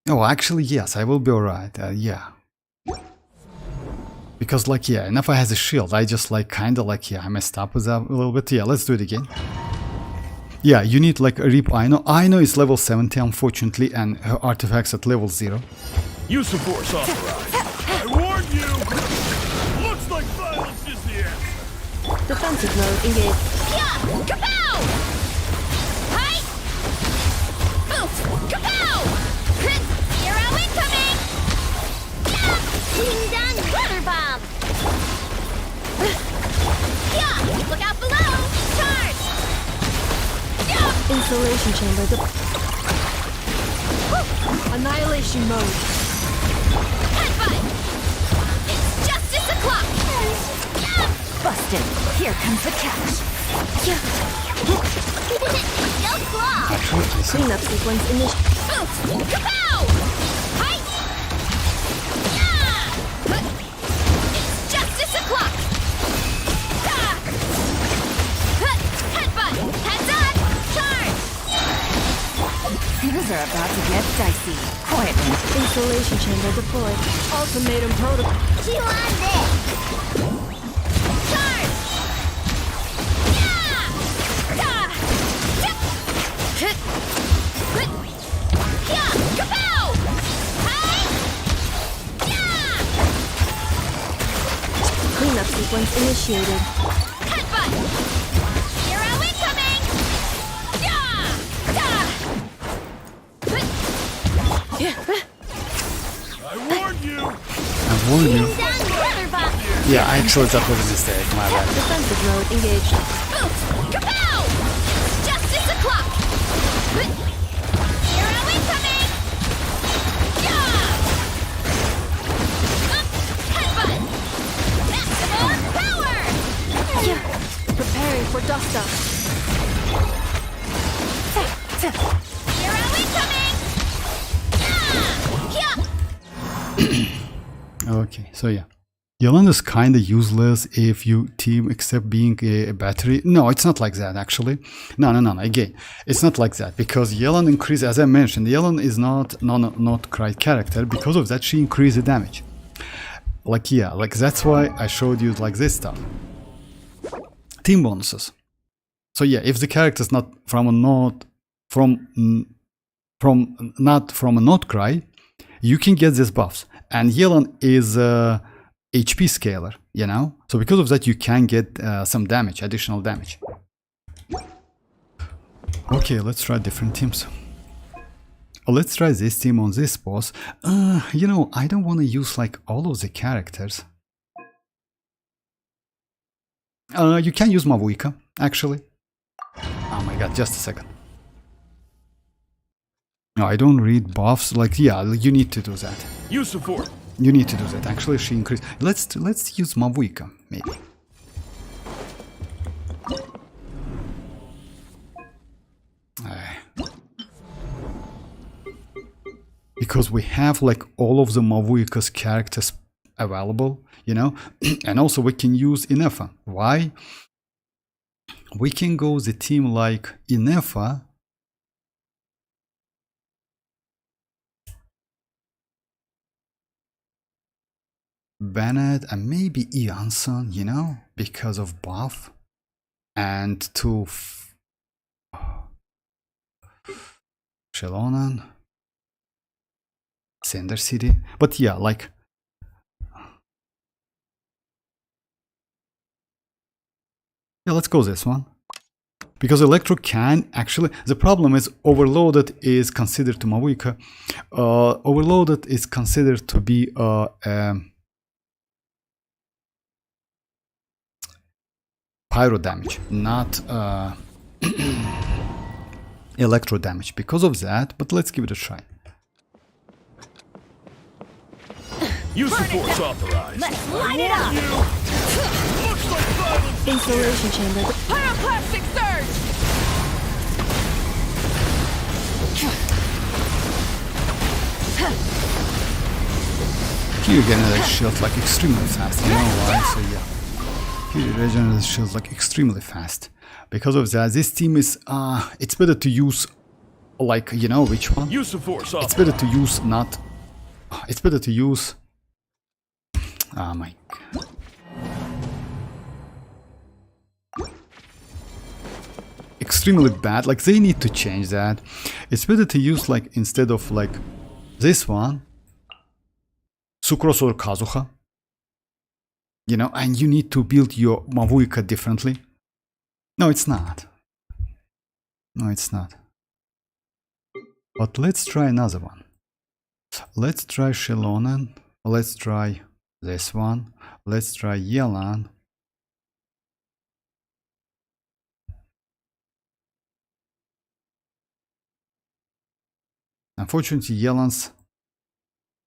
Oh, actually, yes, I will be alright. Yeah. Because, like, yeah, Nefer has a shield. I just, like, kind of, like, yeah, I messed up with that a little bit. Yeah, let's do it again. Yeah, you need, like, a Rip Aino. Aino is level 70, unfortunately, and her artifacts at level 0. Use of force authorized. I warn you! Looks like violence is the answer. Defensive mode engaged. Yeah! Kapow! Hi! Oof! Kapow! Hero incoming! Yeah! Wing down water bomb! Yeah! Look out below! Charge! Yeah! Insulation chamber. Annihilation mode. Headbutt! It's justice o'clock! Yeah! Busted. Here comes the catch. No flaw! Cleanup sequence initiated. Oof! Kapow! Hi! Yeah! It's justice o'clock! Things are about to get dicey. Quietly. Installation chamber deployed. Ultimatum protocol. Chew on this! Charge! Yeah! Da! Tip! Hit! Hit! Yeah! Kapow! Hey! Yeah! Cleanup sequence initiated. Headbutt! Hero incoming! Yeah! Da! I warned you! I warned you. Down brother box! Yeah, actually that was a mistake, my bad. Defensive mode engaged. Boot! Kapow! Justice o'clock! Hero incoming! Yeah! Headbutt! Maximum power! Yeah. Preparing for dust up. Hero incoming! Yeah! Okay, so yeah. Yelan is kinda useless if you team except being a battery. No, it's not like that actually. No. Again, it's not like that because Yelan increase, as I mentioned, Yelan is not Nod-Krai character. Because of that, she increases the damage. Like yeah, like that's why I showed you like this stuff. Team bonuses. So yeah, if the character is not from a not from a Nod-Krai, you can get these buffs. And Yelan is HP scaler, you know? So because of that, you can get some damage, additional damage. Okay, let's try different teams. Let's try this team on this boss. You know, I don't want to use like all of the characters. You can use Mavuika, actually. Oh my god, just a second. No, I don't read buffs. Like, yeah, you need to do that. You support. You need to do that. Actually, she increased. Let's use Mavuika, maybe. Because we have like all of the Mavuika's characters available, you know, and also we can use ineffa. Why? We can go the team like ineffa. Bennett and maybe Ianson, you know, because of buff, and to xilonen, Cinder City. But yeah, like yeah, let's go this one. Because Electro can actually, the problem is Overloaded is considered to Mavuika. Overloaded is considered to be pyro damage, not electro damage. Because of that, but let's give it a try. Use the force authorized. Let's light it up! Looks like violence. Installation chamber. Pyroclastic surge! Here again, that shield like extremely fast. You know why? So yeah. Here regenerates shields like extremely fast. Because of that, this team is it's better to use like, you know which one? Use the force It's authorized. better to use not it's better to use oh my god. Extremely bad, like they need to change that. It's better to use like instead of like this one Sucros or Kazuha. You know, and you need to build your Mavuika differently. No, it's not. No, it's not. But let's try another one. Let's try xilonen. Let's try this one. Let's try Yelan. Unfortunately, Yelan's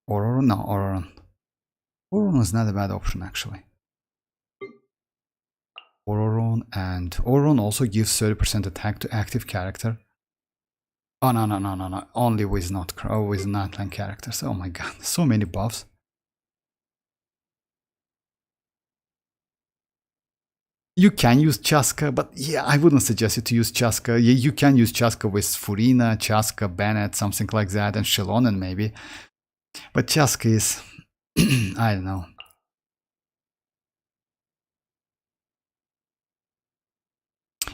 Auroron. No, Auroron. Auroron is not a bad option actually. Auroron, and Auroron also gives 30% attack to active character. Oh no. Only with Nod-Krai, with Nightline characters. Oh my god, so many buffs. You can use chasca, but yeah, I wouldn't suggest you to use chasca. Yeah, you can use chasca with Furina, chasca, Bennett, something like that, and xilonen maybe. But chasca is, I don't know.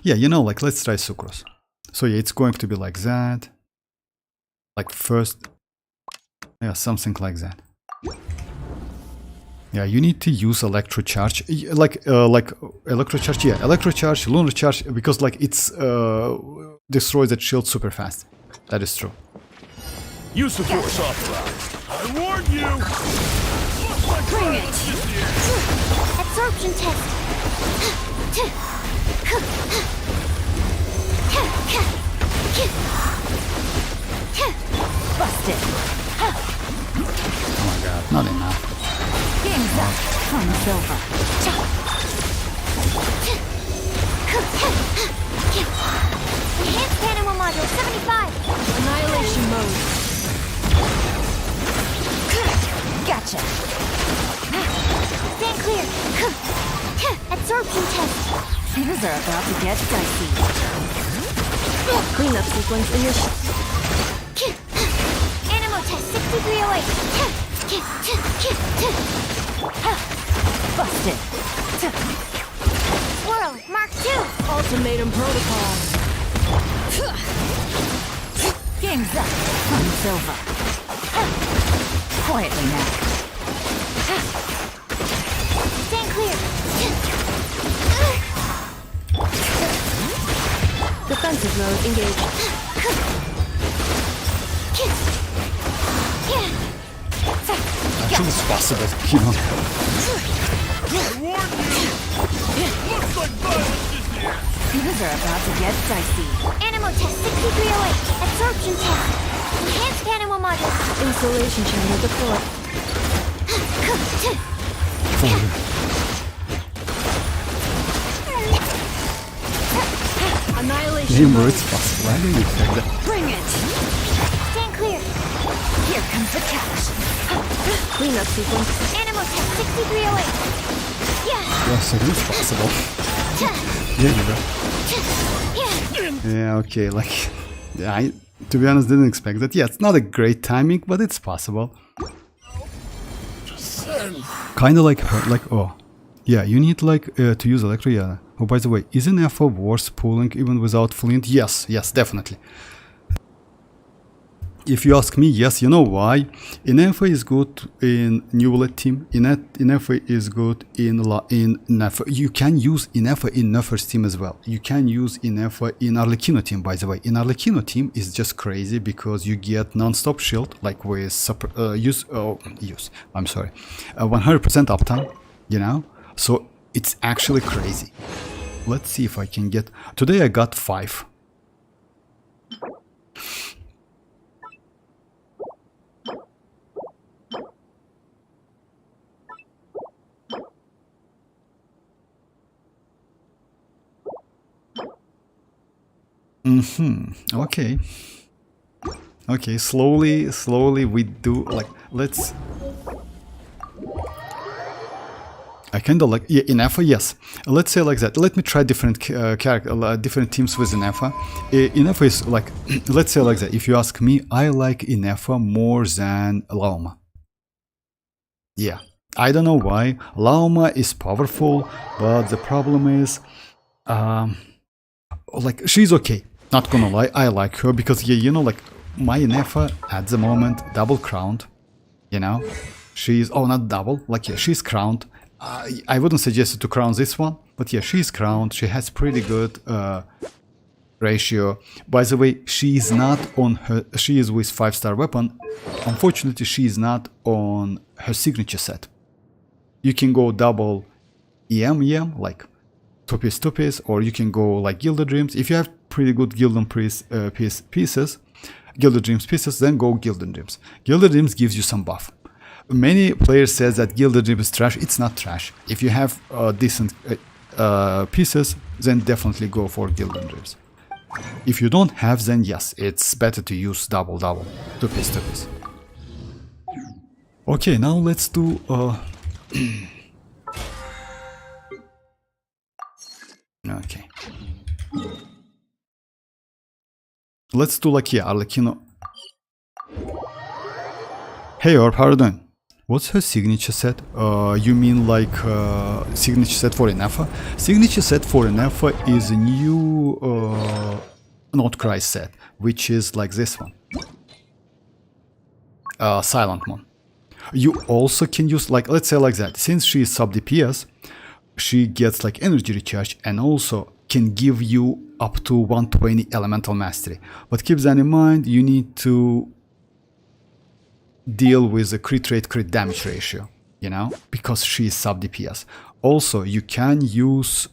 Yeah, you know, like let's try sucrose. So yeah, it's going to be like that. Like first, yeah, something like that. Yeah, you need to use electrocharge, like electrocharge, yeah, electrocharge, lunar charge, because like it's destroys that shield super fast. That is true. Use the force authorized. I warn you! Looks like Bring it. violence is here. Absorption test. Busted. Oh my god, not enough. Game's up. Time's over. Enhanced animal module 75. Annihilation mode. Gotcha. Stand clear. Absorption test. Things are about to get dicey. Cleanup sequence initiated. Animal test 6308. Busted. Swirl Mark 2. Ultimatum protocol. Game's up. Time's over. Quietly now. Stand clear. Defensive mode engaged. Actually, it's possible, you know. I warn you! Looks like violence is here. Things are about to get dicey. Animal test 6308. Absorption test. Enhanced animal module. Installation channel deployed. Annihilation Name mode. it's possible. I didn't expect that. Bring it. Stand clear. Here comes the catch. Cleanup sequence. Animal test 6308. Yes, it is possible. Yeah, you go. Yeah. Yeah, okay, like, yeah, I, to be honest, didn't expect that. Yeah, it's not a great timing, but it's possible. Kind of like her, like, oh. Yeah, you need, like, to use electro, yeah. Oh, by the way, is ineffa worth pulling even without Flint? Yes, yes, definitely. If you ask me, yes, you know why? Ineffa is good in New team. Ineffa is good in Nefer. You can use Ineffa in Nefer's team as well. You can use Ineffa in Arlecchino team, by the way. In Arlecchino team is just crazy because you get non-stop shield, like with 100% uptime, you know? So it's actually crazy. Let's see if I can get... Today I got 5. Okay. Okay, slowly we do, like, let's... I kinda like, yeah, Ineffa, yes. Let's say like that. Let me try different different teams with Ineffa. Ineffa is like, let's say like that. If you ask me, I like Ineffa more than Lauma. Yeah, I don't know why. Lauma is powerful, but the problem is, like, she's okay. Not gonna lie, I like her because, yeah, you know, like, my Ineffa at the moment, double crowned, you know? She's, oh, not double, like, yeah, she's crowned. I wouldn't suggest to crown this one, but yeah, she's crowned. She has pretty good ratio. By the way, she is not on her, she is with 5-star weapon. Unfortunately, she is not on her signature set. You can go double EM, like 2-piece, or you can go like Gilded Dreams. If you have pretty good Gilded pieces, Gilded Dreams pieces, then go Gilded Dreams. Gilded Dreams gives you some buff. Many players says that Gilded Dream is trash. It's not trash. If you have decent pieces, then definitely go for Gilded Dreams. If you don't have, then yes, it's better to use double, 2-piece. Okay, now let's do Okay. Let's do like, yeah, Arlecchino. Hey Orb, how are you doing? What's her signature set? You mean like signature set for ineffa? Signature set for ineffa is a new Nod-Krai set, which is like this one. Silent one. You also can use, like, let's say like that. Since she is sub DPS, she gets like energy recharge and also can give you up to 120 elemental mastery. But keep that in mind, you need to deal with the crit rate crit damage ratio, you know, because she is sub DPS. Also, you can use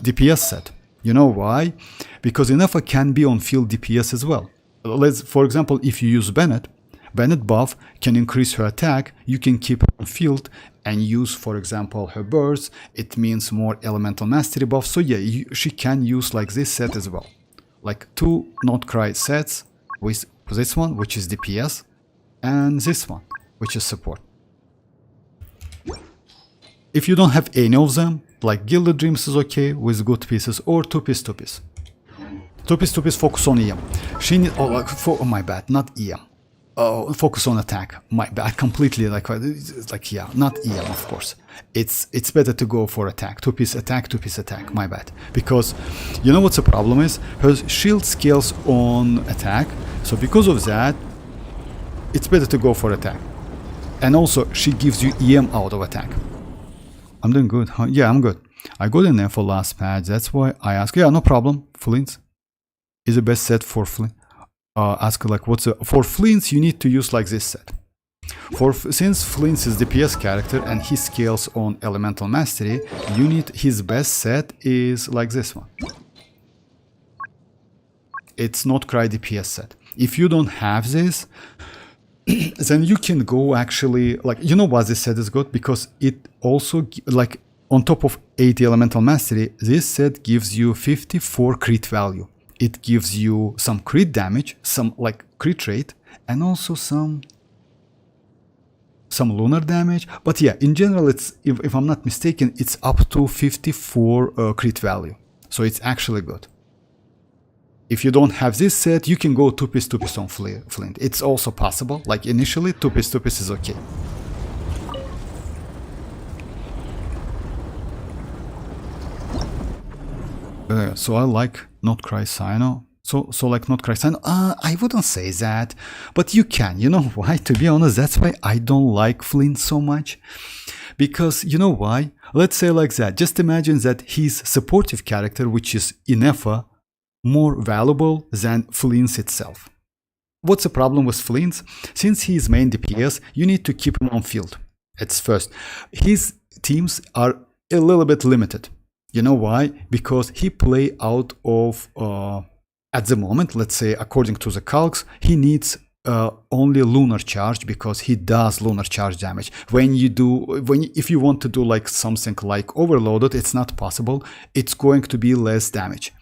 DPS set. You know why? Because ineffa can be on field DPS as well. Let's, for example, if you use Bennett buff can increase her attack, you can keep her on field and use, for example, her burst. It means more elemental mastery buff. So yeah, she can use like this set as well. Like 2 Nod-Krai sets with this one, which is DPS, and this one, which is support. If you don't have any of them, like Gilded Dreams is okay with good pieces, or 2-piece 2-piece. 2-piece focus on EM. She need, oh, like, oh my bad, not EM. Oh, focus on attack. My bad, completely like yeah, not EM, of course. It's better to go for attack. 2-piece attack, 2-piece attack. My bad, because you know what's the problem is her shield scales on attack. So because of that, it's better to go for attack. And also, she gives you EM out of attack. I'm doing good, huh? Yeah, I'm good. I got an F for last patch. That's why I ask. Yeah, no problem. Flins is the best set for Flins. Ask like what's for Flins, you need to use like this set. Since Flins is DPS character and he scales on elemental mastery, you need his best set is like this one. It's Nod-Krai DPS set. If you don't have this, then you can go actually, like, you know why this set is good? Because it also, like, on top of 80 elemental mastery, this set gives you 54 crit value. It gives you some crit damage, some like crit rate, and also some lunar damage. But yeah, in general, it's, if I'm not mistaken, it's up to 54 crit value. So it's actually good. If you don't have this set, you can go 2-piece on Flint. It's also possible. Like initially, 2-piece is okay. So I like Nod-Krai Sino. So like Nod-Krai Sino. I wouldn't say that, but you can. You know why? To be honest, that's why I don't like Flint so much. Because you know why? Let's say like that. Just imagine that his supportive character, which is ineffa, more valuable than Flins itself. What's the problem with Flins? Since he is main DPS, you need to keep him on field. It's first. His teams are a little bit limited. You know why? Because he play out of, at the moment, let's say according to the calcs, he needs only lunar charge because he does lunar charge damage. If you want to do like something like overloaded, it's not possible. It's going to be less damage.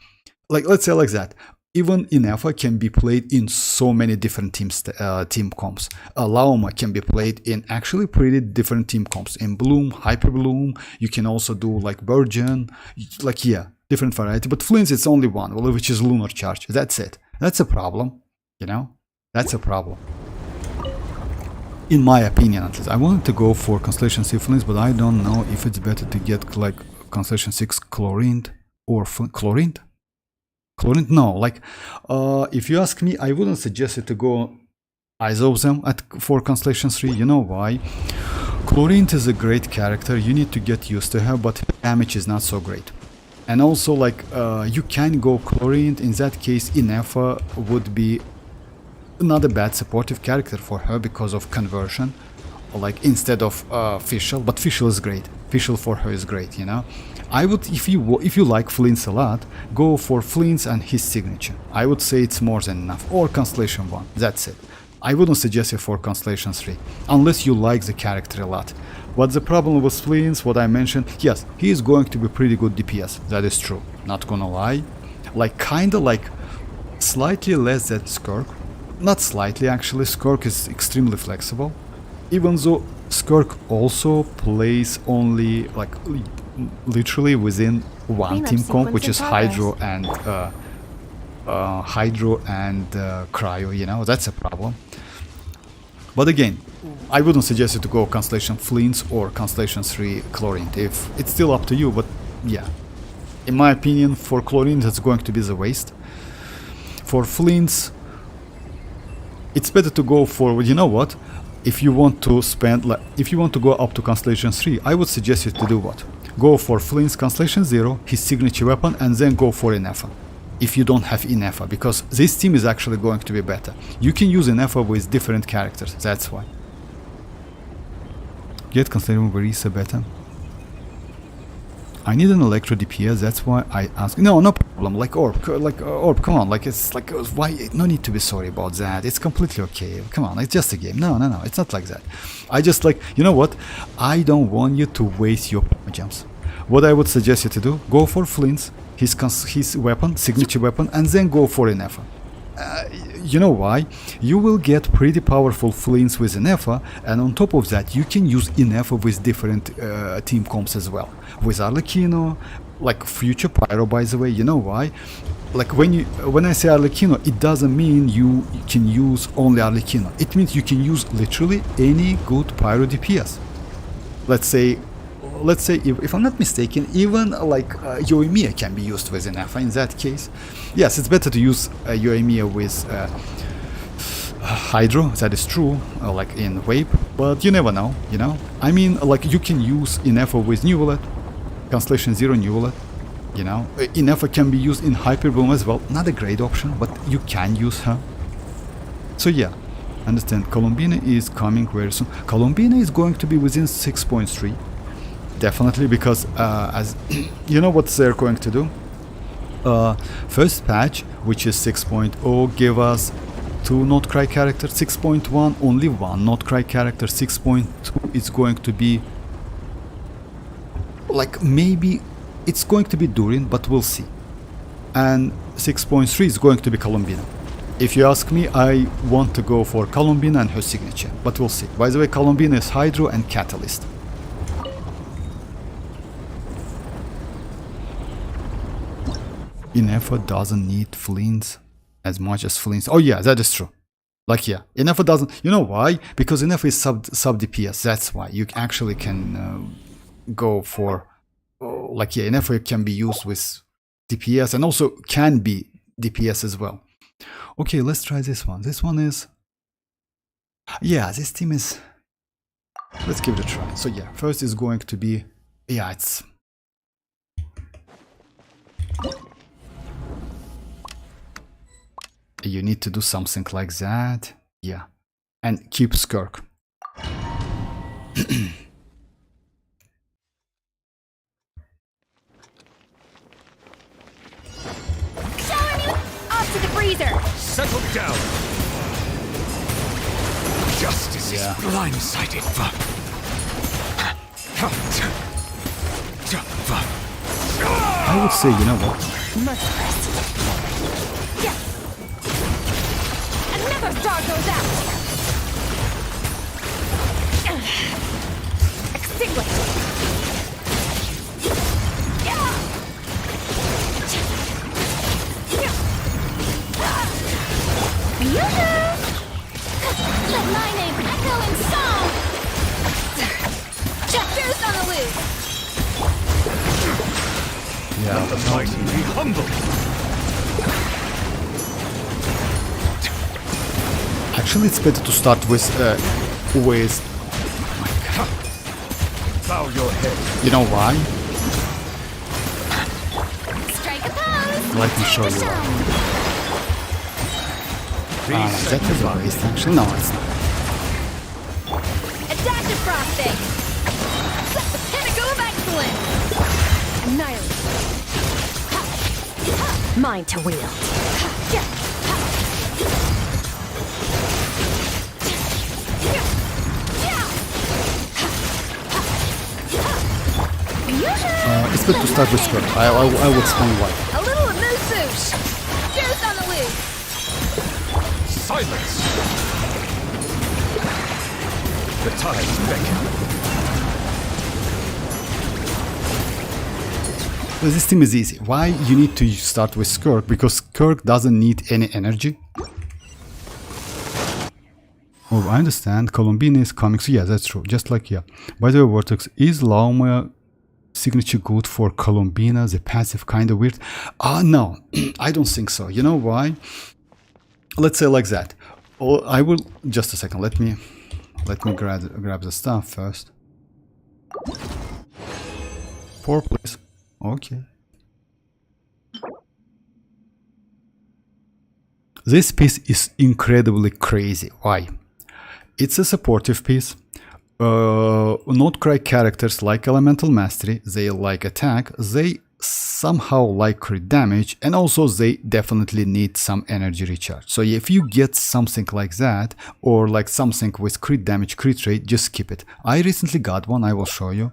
Like, let's say like that. Even ineffa can be played in so many different team comps. Lauma can be played in actually pretty different team comps. In Bloom, Hyper Bloom, you can also do like Virgin, like yeah, different variety. But Flins, it's only one, which is lunar charge. That's it. That's a problem, you know? That's a problem. In my opinion, at least. I wanted to go for Constellation 6 Flins, but I don't know if it's better to get like Constellation 6 Chlorined or Chlorined? Chlorine? No, like, if you ask me, I wouldn't suggest it to go either of them for Constellation 3. You know why? Chlorine is a great character, you need to get used to her, but her damage is not so great. And also, like, you can go Chlorine, in that case, ineffa would be not a bad supportive character for her because of conversion, like, instead of Fischl, but Fischl is great. Fischl for her is great, you know? I would, if you like Flins a lot, go for Flins and his signature. I would say it's more than enough. Or Constellation 1, that's it. I wouldn't suggest it for Constellation 3, unless you like the character a lot. But the problem with Flins, what I mentioned, yes, he is going to be pretty good DPS, that is true, not gonna lie. Like, kinda like, slightly less than Skirk. Not slightly, actually, Skirk is extremely flexible. Even though Skirk also plays only, like, literally within one Cleanup team comp, which is sequence in Hydro and Cryo, you know, that's a problem. But again, I wouldn't suggest you to go Constellation Flins or Constellation 3 Chlorine. If it's still up to you, but yeah. In my opinion, for Chlorine, that's going to be the waste. For Flins, it's better to go for, you know what? If you want to spend, if you want to go up to Constellation 3, I would suggest you to do what? Go for Flint's Constellation 0, his signature weapon, and then go for ineffa. If you don't have ineffa, because this team is actually going to be better. You can use ineffa with different characters, that's why. Get Constellation Varisa better. I need an electro DPS, that's why I ask. No, no problem. Like Orb, come on. Like it's like why? No need to be sorry about that. It's completely okay. Come on, it's just a game. No, it's not like that. I just like, you know what? I don't want you to waste your primogems. What I would suggest you to do: go for Flins, his weapon, signature weapon, and then go for ineffa. You know why? You will get pretty powerful Flins with ineffa, and on top of that, you can use ineffa with different team comps as well. With Arlecchino, like future Pyro, by the way. You know why? Like when I say Arlecchino, it doesn't mean you can use only Arlecchino. It means you can use literally any good Pyro DPS. Let's say if I'm not mistaken, even like Yoimiya can be used with ineffa. In that case, yes, it's better to use Yoimiya with Hydro, that is true, like in Vape, but you never know, you know? I mean, like you can use ineffa with Nuvolet, Constellation 0 Nuvolet, you know? Ineffa can be used in Hyperboom as well, not a great option, but you can use her. So yeah, understand, Columbina is coming very soon. Columbina is going to be within 6.3. Definitely, because as you know what they're going to do. First patch, which is 6.0, give us 2 Nod-Krai characters. 6.1, only 1 Nod-Krai character. 6.2 is going to be like, maybe it's going to be Durin, but we'll see. And 6.3 is going to be Columbina. If you ask me, I want to go for Columbina and her signature, but we'll see. By the way, Columbina is Hydro and Catalyst. Ineffa doesn't need Flins as much as Flins. Oh yeah, that is true. Like yeah, Ineffa doesn't. You know why? Because Ineffa is sub DPS. That's why you actually can go for like yeah, Ineffa can be used with DPS and also can be DPS as well. Okay, let's try this one. This one is, yeah, this team is. Let's give it a try. So yeah, first is going to be, yeah, it's. You need to do something like that. Yeah. And keep Skirk. Showing you off to the freezer. Settle down. Justice is blindsided. I would say, you know what? Never star goes out. Extinguish. Let my name echo in song. Juice on the loose. Let the mighty be humble. Actually, it's better to start with Bow your head. You know why? Strike a pose. Let me show you why. That is a waste, actually. No, it's not. Adaptive frosting. The pinnacle of excellence. Annihilate. Mine to wield. It's good to start with Skirk. I will explain why. A little amuse-bouche. Juice on the loose. Silence. The tides beckon. this team is easy. Why you need to start with Skirk? Because Skirk doesn't need any energy. Oh, I understand. Columbina is coming. So yeah, that's true. Just like, yeah. By the way, Vortex, is Lauma signature good for Columbina? The passive kind of weird. No, I don't think so. You know why? Let's say like that. Oh, I will just a second. Let me grab the stuff first. 4, please. Okay. This piece is incredibly crazy. Why? It's a supportive piece. Nod-Krai characters like Elemental Mastery, they like attack, they somehow like crit damage, and also they definitely need some energy recharge. So if you get something like that, or like something with crit damage, crit rate, just skip it. I recently got one, I will show you.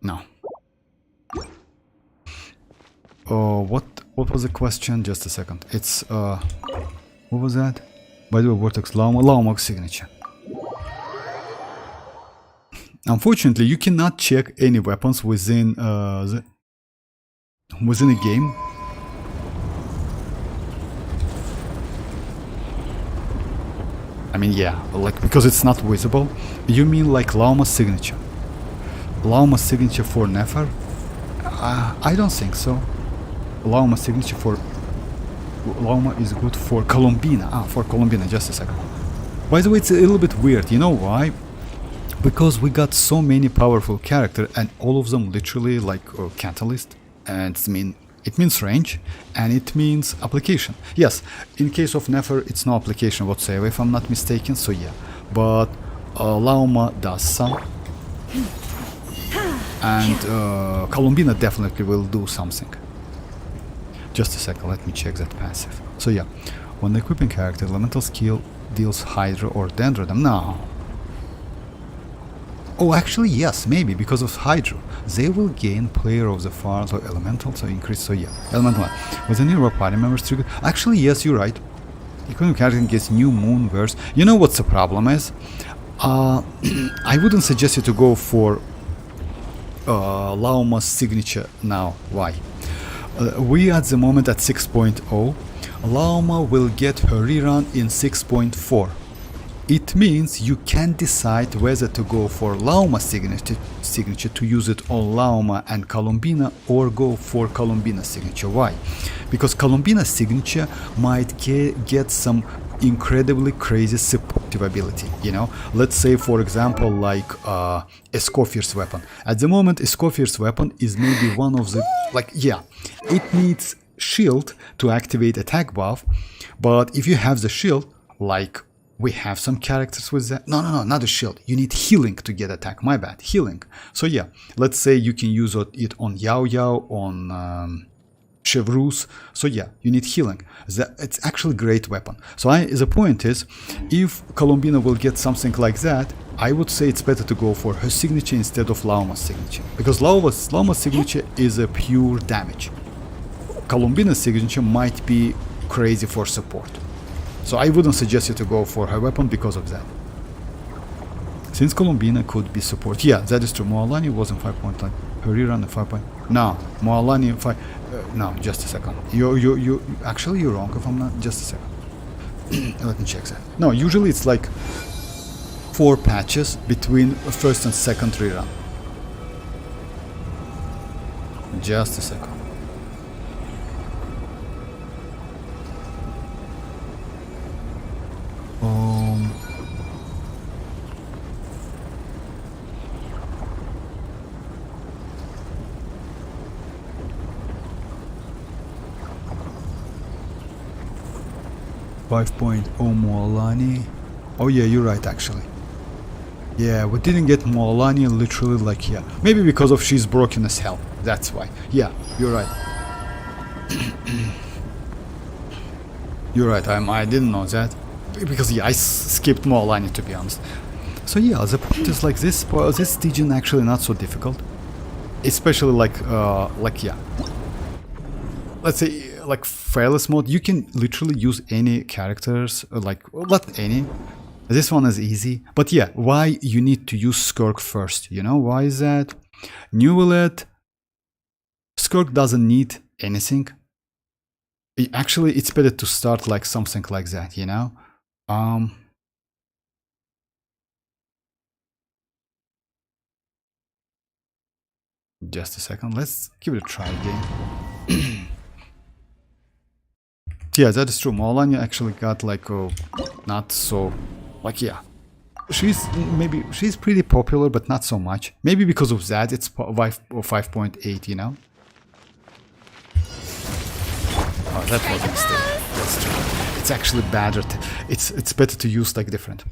No. What was the question? Just a second. It's what was that? By the way, Vortex Lauma signature. Unfortunately, you cannot check any weapons within within a game. I mean, yeah, like because it's not visible. You mean like Lauma signature? Lauma signature for Nefer? I don't think so. Lauma signature for Lauma is good for Columbina. For Columbina, just a second. By the way, it's a little bit weird. You know why? Because we got so many powerful characters, and all of them literally like catalyst, and it means range, and it means application. Yes, in case of Nefer, it's no application whatsoever, if I'm not mistaken. So yeah, but Lauma does some. And Columbina definitely will do something. Just a second, let me check that passive. So yeah, when equipping character, elemental skill deals Hydra or Dendrodon. No. Oh, actually yes, maybe because of Hydra. They will gain player of the farm, so elemental, so increase, so yeah. Elemental. With the nearby party members trigger. Actually, yes, you're right. Equipping character gets new moon verse. You know what's the problem is? I wouldn't suggest you to go for Lauma's signature now. Why? We at the moment at 6.0. Lauma will get her rerun in 6.4. It means you can decide whether to go for Lauma signature to use it on Lauma and Columbina, or go for Columbina signature. Why? Because Columbina signature might get some incredibly crazy supportive ability, you know. Let's say for example like Escoffier's weapon. At the moment Escoffier's weapon is maybe one of the, like, yeah, it needs shield to activate attack buff, but if you have the shield, like we have some characters with that. No, not a shield. You need healing to get attack. My bad, healing. So yeah, let's say you can use it on Yao Yao, on Chevreuse. So yeah, you need healing. It's actually a great weapon. So the point is, if Columbina will get something like that, I would say it's better to go for her signature instead of Lauma's signature, because Lauma's signature is a pure damage. Columbina's signature might be crazy for support. So I wouldn't suggest you to go for her weapon because of that. Since Columbina could be support. Yeah, that is true. Mualani wasn't 5.9. Her rerun at 5. No, Mualani 5. No, just a second. You actually you're wrong if I'm not. Just a second. Let me check that. No, usually it's like 4 patches between first and second rerun. Just a second. Mualani. Oh yeah, you're right actually. Yeah, we didn't get Mualani literally like, yeah. Maybe because of she's broken as hell. That's why. Yeah, you're right. You're right, I didn't know that. Because yeah, I skipped Mualani to be honest. So yeah, the point is like this Stygian actually not so difficult. Especially like yeah. Let's say like fearless mode, you can literally use any characters, like, well, not any. This one is easy, but yeah, why you need to use Skirk first? You know why is that? New Willet, Skirk doesn't need anything. Actually, it's better to start like something like that, you know. Just a second, let's give it a try again. Yeah, that is true. Mualani actually got like a not so, like, yeah, she's pretty popular, but not so much. Maybe because of that, it's 5.8, you know. Oh, that was a mistake. That's true. It's actually better. It's better to use like different.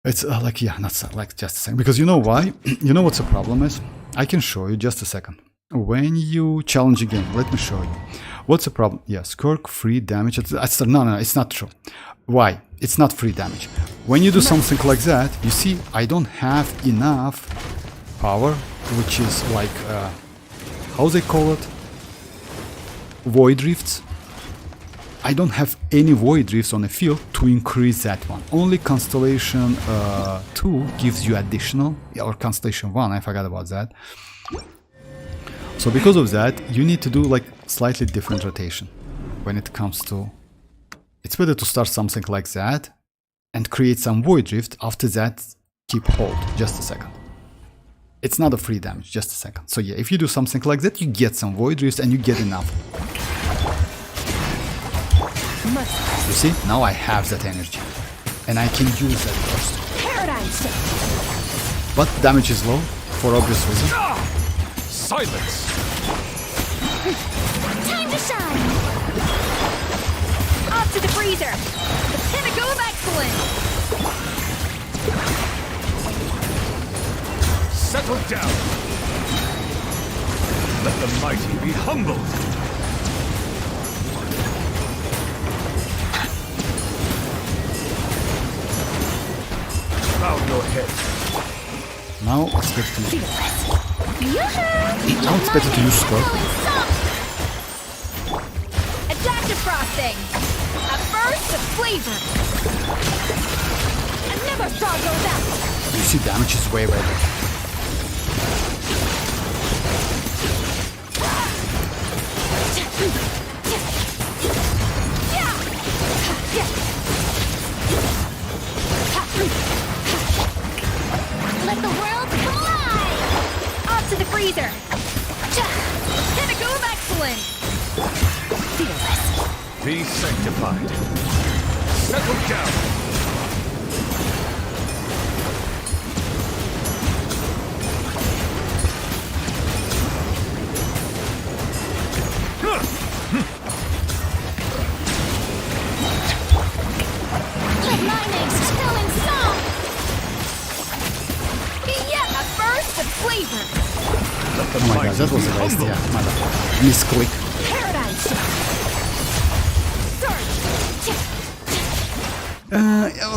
It's like, yeah, not so, like, just a second, because you know why? You know what's the problem is? I can show you, just a second. When you challenge again, let me show you. What's the problem? Yeah, Skirk free damage. No, it's not true. Why? It's not free damage. When you do something like that, you see, I don't have enough power, which is like, how they call it? Void drifts. I don't have any void drifts on the field to increase that one. Only Constellation 2 gives you additional, or Constellation 1, I forgot about that. So because of that, you need to do like slightly different rotation when it comes to... It's better to start something like that and create some void drift. After that, keep hold. Just a second. It's not a free damage, just a second. So yeah, if you do something like that, you get some void drifts and you get enough. You see, now I have that energy and I can use that first. But damage is low for obvious reason. Silence! Time to shine! Off to the freezer! The pinnacle of excellence! Settle down! Let the mighty be humbled! Bow your head. Now it's better to use. Now it's better to use Skirk. Adaptive frosting! A burst of flavor! I never saw go that! You see, damage is way better. Let the world come alive! Off to the freezer! Pinnacle of excellence! Be sanctified. Settle down. Let my name spill in song! Yet a burst of flavor! Let the Oh my mighty god, that was be a waste, humbled. yeah, motherfucker. Misclick. Paradise!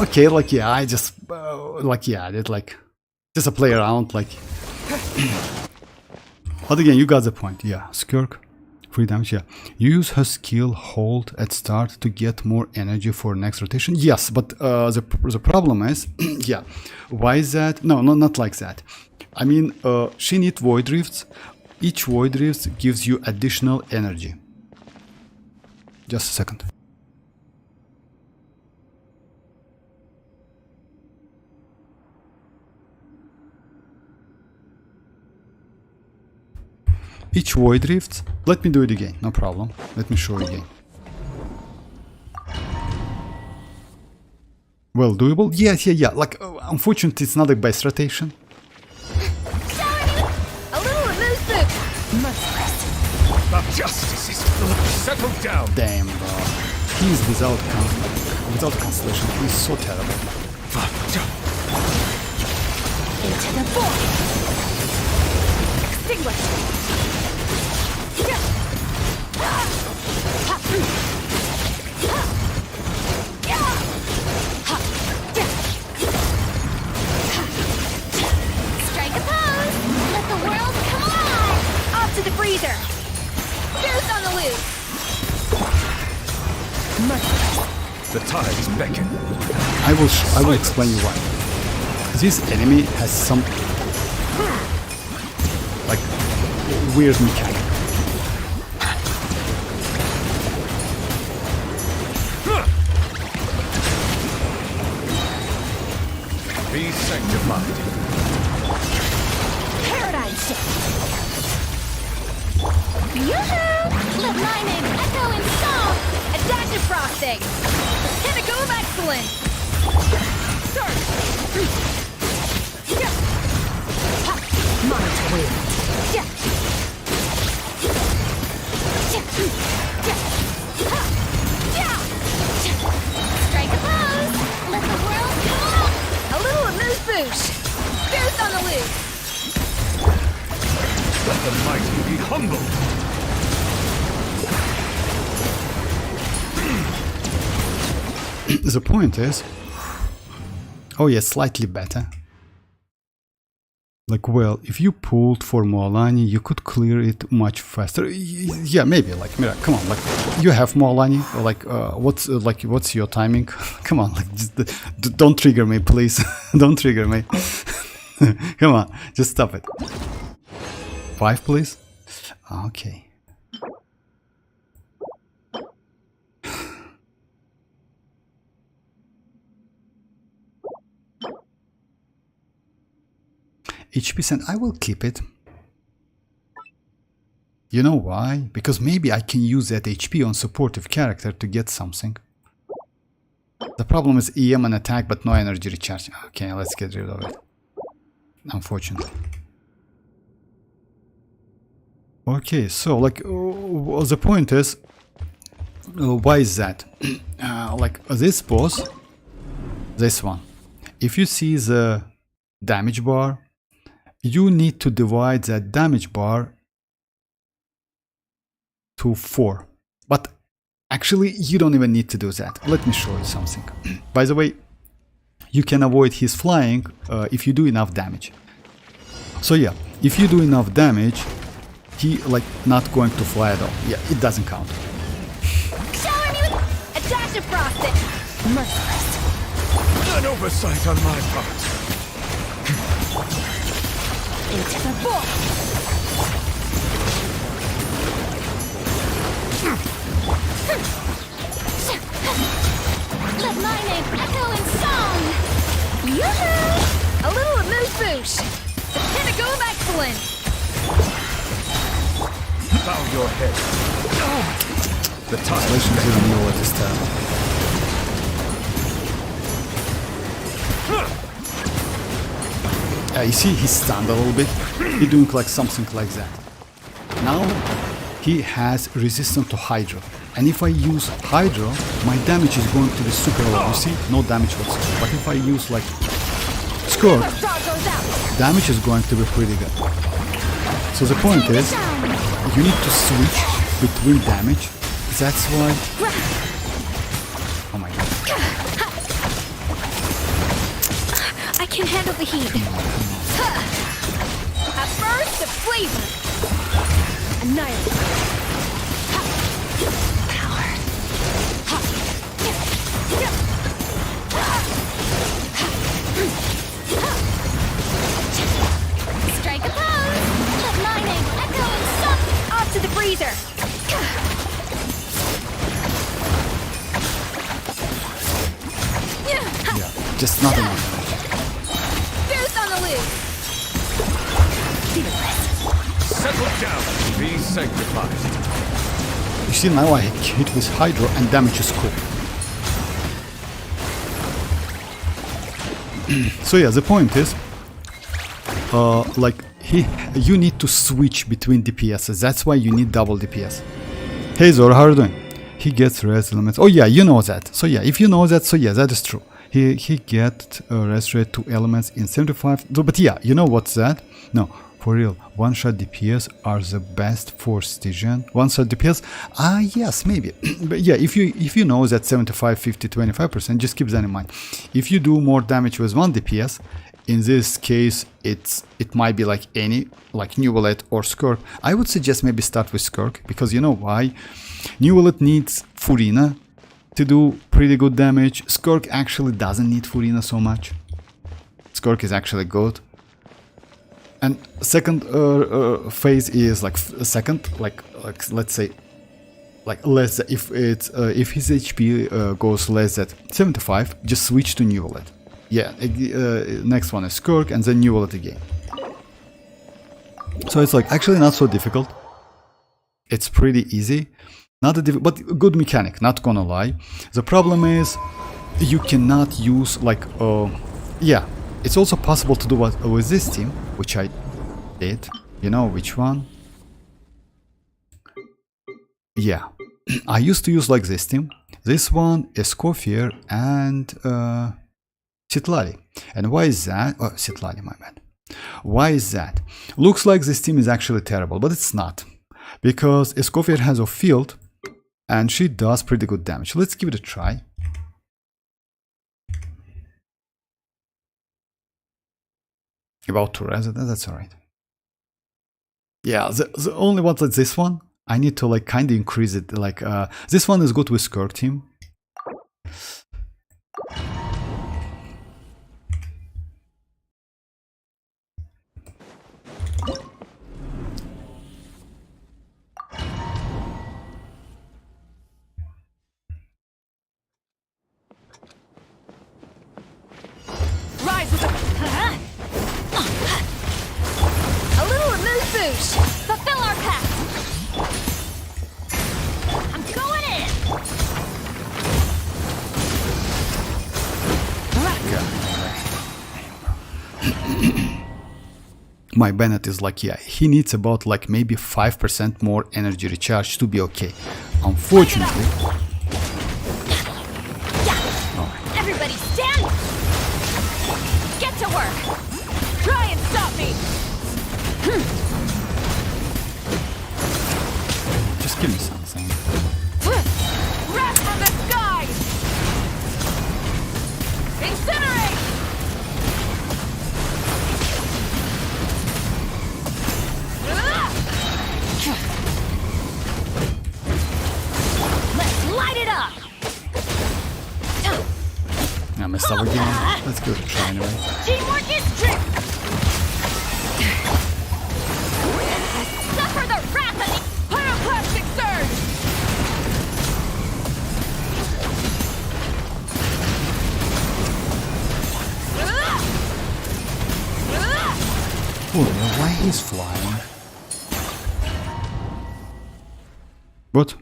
Okay, like, yeah, I just, like, yeah, I did, like, just a play around, like. But again, you got the point, yeah. Skirk, free damage, yeah. Use her skill hold at start to get more energy for next rotation. Yes, but the problem is, yeah, why is that? No, not like that. I mean, she needs void drifts. Each void drift gives you additional energy. Just a second. Each void drift, let me do it again, no problem. Let me show you again. Well, doable? Yes, yeah, like, unfortunately it's not a best rotation. A little elusive! Justice is settle down. Damn, bro. He's without constellation, he's so terrible. Into the void! Extinguished! Strike a pose! Let the world come alive! Off to the freezer! Goose on the loose! I will explain you why. This enemy has some like weird mechanic. Be sanctified. Paradigm shift. Yoo-hoo! Let my name echo in song. A dash of frosting. Pinnacle of excellence. Start. Might wind. Strike a pose. Let the world go. A little amuse-bouche. Boost on the loose. Let the mighty be humbled. The point is, oh yeah, slightly better. Like, well, if you pulled for mualani, you could clear it much faster. Yeah, maybe. Like, Mira, come on. Like, you have mualani. Like, what's your timing? Come on. Like, just, don't trigger me, please. Don't trigger me. Come on, just stop it. 5, please. Okay. HP cent, I will keep it. You know why? Because maybe I can use that HP on supportive character to get something. The problem is EM and attack, but no energy recharge. Okay, let's get rid of it. Unfortunately. Okay, so like the point is, why is that? Like this boss, this one. If you see the damage bar, you need to divide that damage bar to 4. But actually, you don't even need to do that. Let me show you something. By the way, you can avoid his flying if you do enough damage. So yeah, if you do enough damage, he like not going to fly at all. Yeah, it doesn't count. Shower me with a dash of frosting. Merciless. An oversight on my part. Into the ball. Let my name echo in song. Yoo-hoo! A little amuse-bouche. The pinnacle of excellence. Bow your head. The time Let's use it more this time. You see, he stunned a little bit. He's doing like something like that. Now he has resistance to Hydro, and if I use Hydro, my damage is going to be super low. You see, no damage whatsoever. But if I use like Scourge, damage is going to be pretty good. So the point is, you need to switch between damage. That's why. Oh my god. I can handle the heat. A burst of flavor. Annihilate. Power. Strike a pose. Let my name echo and suck. Off to the freezer. Yeah, just not enough. Boost on the loose. settle down. Be sanctified. You see, now I hit with Hydro and damage is cool. So yeah, the point is, like you need to switch between DPSs. That's why you need double DPS. Hey Zora, how are you doing? He gets res elements. Oh yeah, you know that. So yeah, if you know that, so yeah, that is true. He get res rate 2 elements in 75. But yeah, you know what's that? No, for real, one-shot DPS are the best for Stygian. One-shot DPS? Ah, yes, maybe. But yeah, if you know that 75, 50, 25%, just keep that in mind. If you do more damage with one DPS, in this case, it might be like any, like New Wallet or Skirk. I would suggest maybe start with Skirk, because you know why? New Wallet needs Furina, to do pretty good damage. Skirk actually doesn't need Furina so much. Skirk is actually good. And second phase is like second, like let's say, like less if it's if his HP goes less than 75, just switch to New Wallet. Yeah, next one is Skirk and then New Wallet again. So it's like actually not so difficult. It's pretty easy, not a but good mechanic. Not gonna lie. The problem is you cannot use like yeah. It's also possible to do what with this team, which I did. You know which one? Yeah, I used to use like this team. This one is Kofir and Sitlali. And why is that? Oh, Sitlali, my bad. Why is that? Looks like this team is actually terrible, but it's not. Because Escoffier has a field and she does pretty good damage. Let's give it a try. About to res it, that's alright. Yeah, the only one like this one, I need to like kind of increase it. Like this one is good with Skirk team. Rise with a little remove boost. Fulfill our pact. I'm going in. My Bennett is like, yeah, he needs about like maybe 5% more energy recharge to be okay. Unfortunately. Everybody stand. Get to work. Try and stop me. Just give me something. Wrath from the sky. Incinerate. Let's light it up. I messed up again. Let's give it a try anyway. Teamwork is true. Suffer the wrath of the pyroclastic surge. Oh, yeah, why he's flying? What?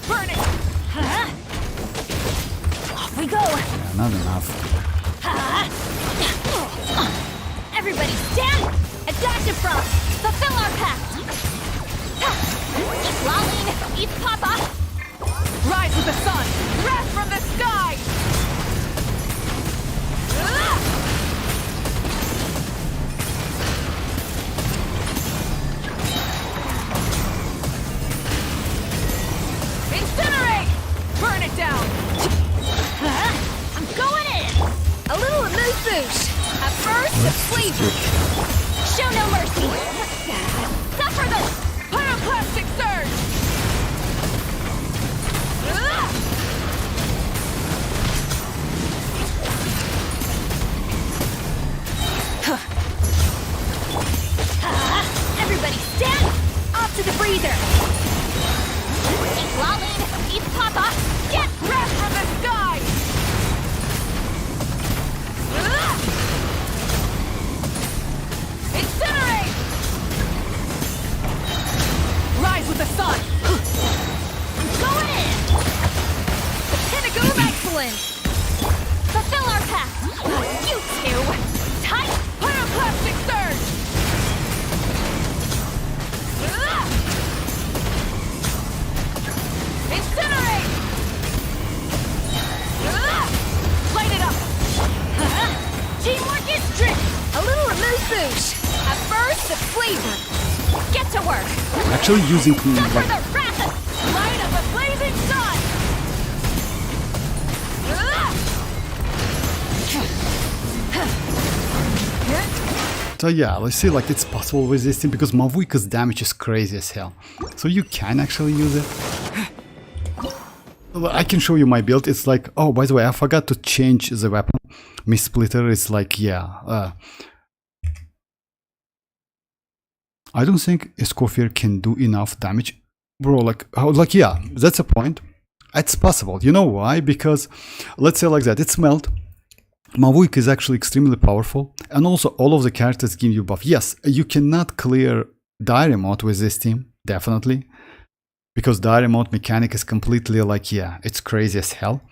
Burn it. Off we go. Yeah, not enough. Everybody stand. Adaptive frost. Fulfill our pact. Eat Laline. Eat Papa. Rise with the sun. Wrath from the sky. Incinerate! Burn it down! I'm going in! A little remove boost! At first, the flavor! Show no mercy! Suffer the pyroclastic surge! Everybody stand! Off to the breather! Eat Laline, eat Papa, get wrath from the sky! Incinerate! Rise with the sun! I'm going in! The pinnacle of excellence! Fulfill our path! You two! Tight pyroclastic surge! Incinerate! Light it up! Teamwork is trick! A little remove boost! At first, the flavor! Get to work! I'm actually using Suffer like the wrath of light of the blazing sun! So yeah, let's see, like it's possible with this thing because Mavuika's damage is crazy as hell. So you can actually use it. I can show you my build. It's like, oh, by the way, I forgot to change the weapon. Splitter is like, yeah. I don't think Escoffier can do enough damage. Bro, like, yeah, that's a point. It's possible. You know why? Because, let's say like that, it's melt. Mavuika is actually extremely powerful. And also, all of the characters give you buff. Yes, you cannot clear Diary Mode with this team, definitely. Because Diary Mode mechanic is completely like, yeah, it's crazy as hell.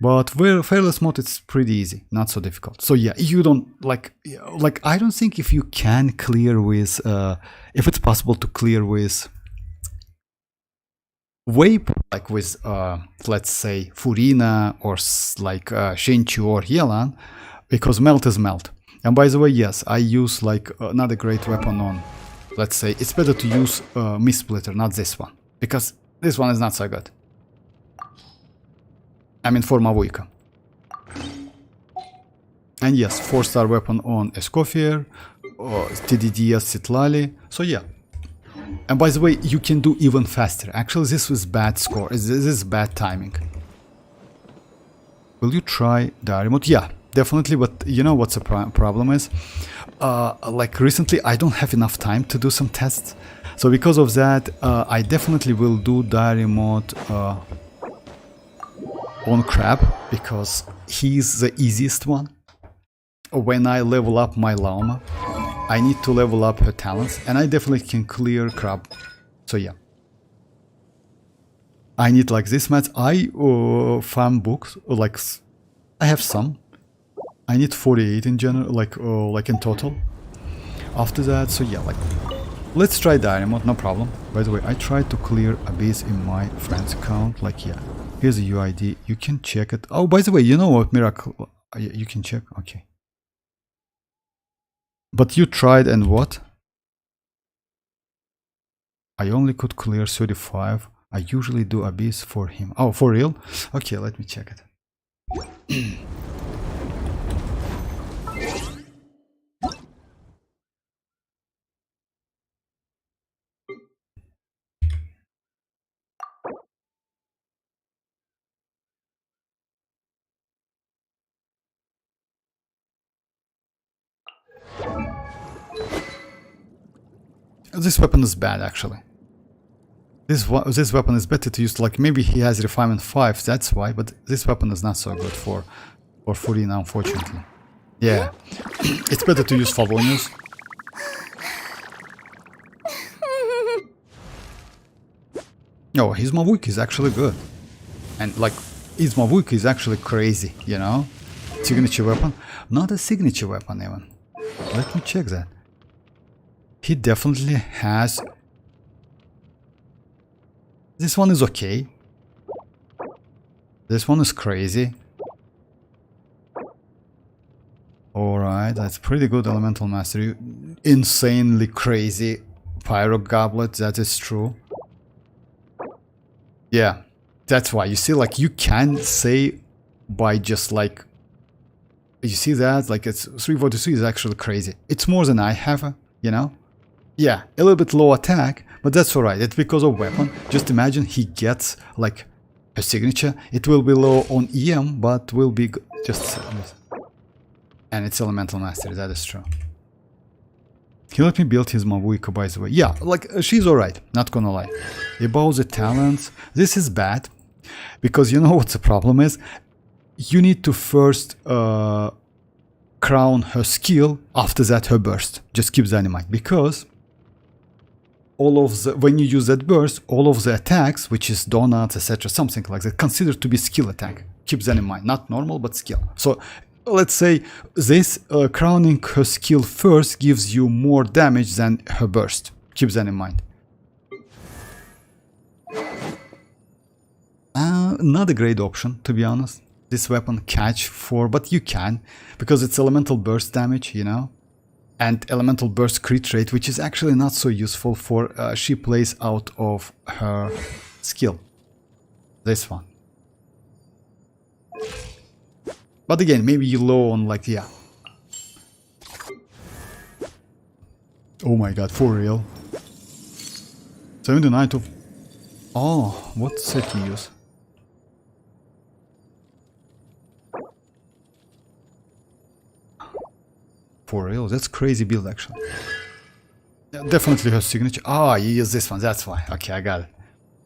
But Fearless Mode, it's pretty easy, not so difficult. So yeah, you don't, like I don't think if you can clear with, if it's possible to clear with Vape, like with, let's say, Furina or like Shinchu or Hielan, because melt is melt. And by the way, yes, I use like not a great weapon on, let's say, it's better to use Splitter, not this one. Because this one is not so good. I mean, for Mavuika. And yes, 4-star weapon on Escoffier, TDD Citlali. So yeah. And by the way, you can do even faster. Actually, this was bad score. This is bad timing. Will you try Diary Mode? Yeah, definitely. But you know what's the problem is? Like recently, I don't have enough time to do some tests. So because of that, I definitely will do Diary Mode on Crab, because he's the easiest one. When I level up my Lauma, I need to level up her talents, and I definitely can clear Crab. So yeah. I need like this match. I farm books, like I have some. I need 48 in general, like in total. After that, so yeah, like let's try Diary Mode, no problem. By the way, I tried to clear Abyss in my friends account, like yeah. Here's the UID, you can check it. Oh, by the way, you know what, Miracle, you can check, okay. But you tried and what? I only could clear 35. I usually do Abyss for him. Oh, for real? Okay, let me check it. This weapon is bad, actually. This weapon is better to use, like maybe he has refinement 5, that's why, but this weapon is not so good for Furina, unfortunately. Yeah, it's better to use Favonius. Oh, his Mavuika is actually good. And like, his Mavuika is actually crazy, you know? Signature weapon? Not a signature weapon even. Let me check that. He definitely has... This one is okay. This one is crazy. Alright, that's pretty good elemental mastery. Insanely crazy pyro goblet, that is true. Yeah, that's why. You see, like, you can say by just like... You see that? Like, it's 343 is actually crazy. It's more than I have, you know? Yeah, a little bit low attack, but that's alright. It's because of weapon. Just imagine he gets like a signature. It will be low on EM, but will be just... And it's elemental mastery, that is true. He let me build his Mavuika, by the way. Yeah, like, she's alright, not gonna lie. About the talents, this is bad. Because you know what the problem is? You need to first crown her skill, after that her burst. Just keep that in mind. Because... all of the, when you use that burst, all of the attacks, which is donuts, etc., something like that, considered to be skill attack. Keep that in mind. Not normal, but skill. So let's say this crowning her skill first gives you more damage than her burst. Keep that in mind. Not a great option, to be honest. This weapon catch for, but you can, because it's elemental burst damage, you know. And elemental burst crit rate, which is actually not so useful for she plays out of her skill. This one. But again, maybe you low on like, yeah. Oh my god, for real. 79 of... Oh, what set you use? For real? That's crazy build actually. Yeah, definitely her signature. Ah, you use this one, that's why. Okay, I got it.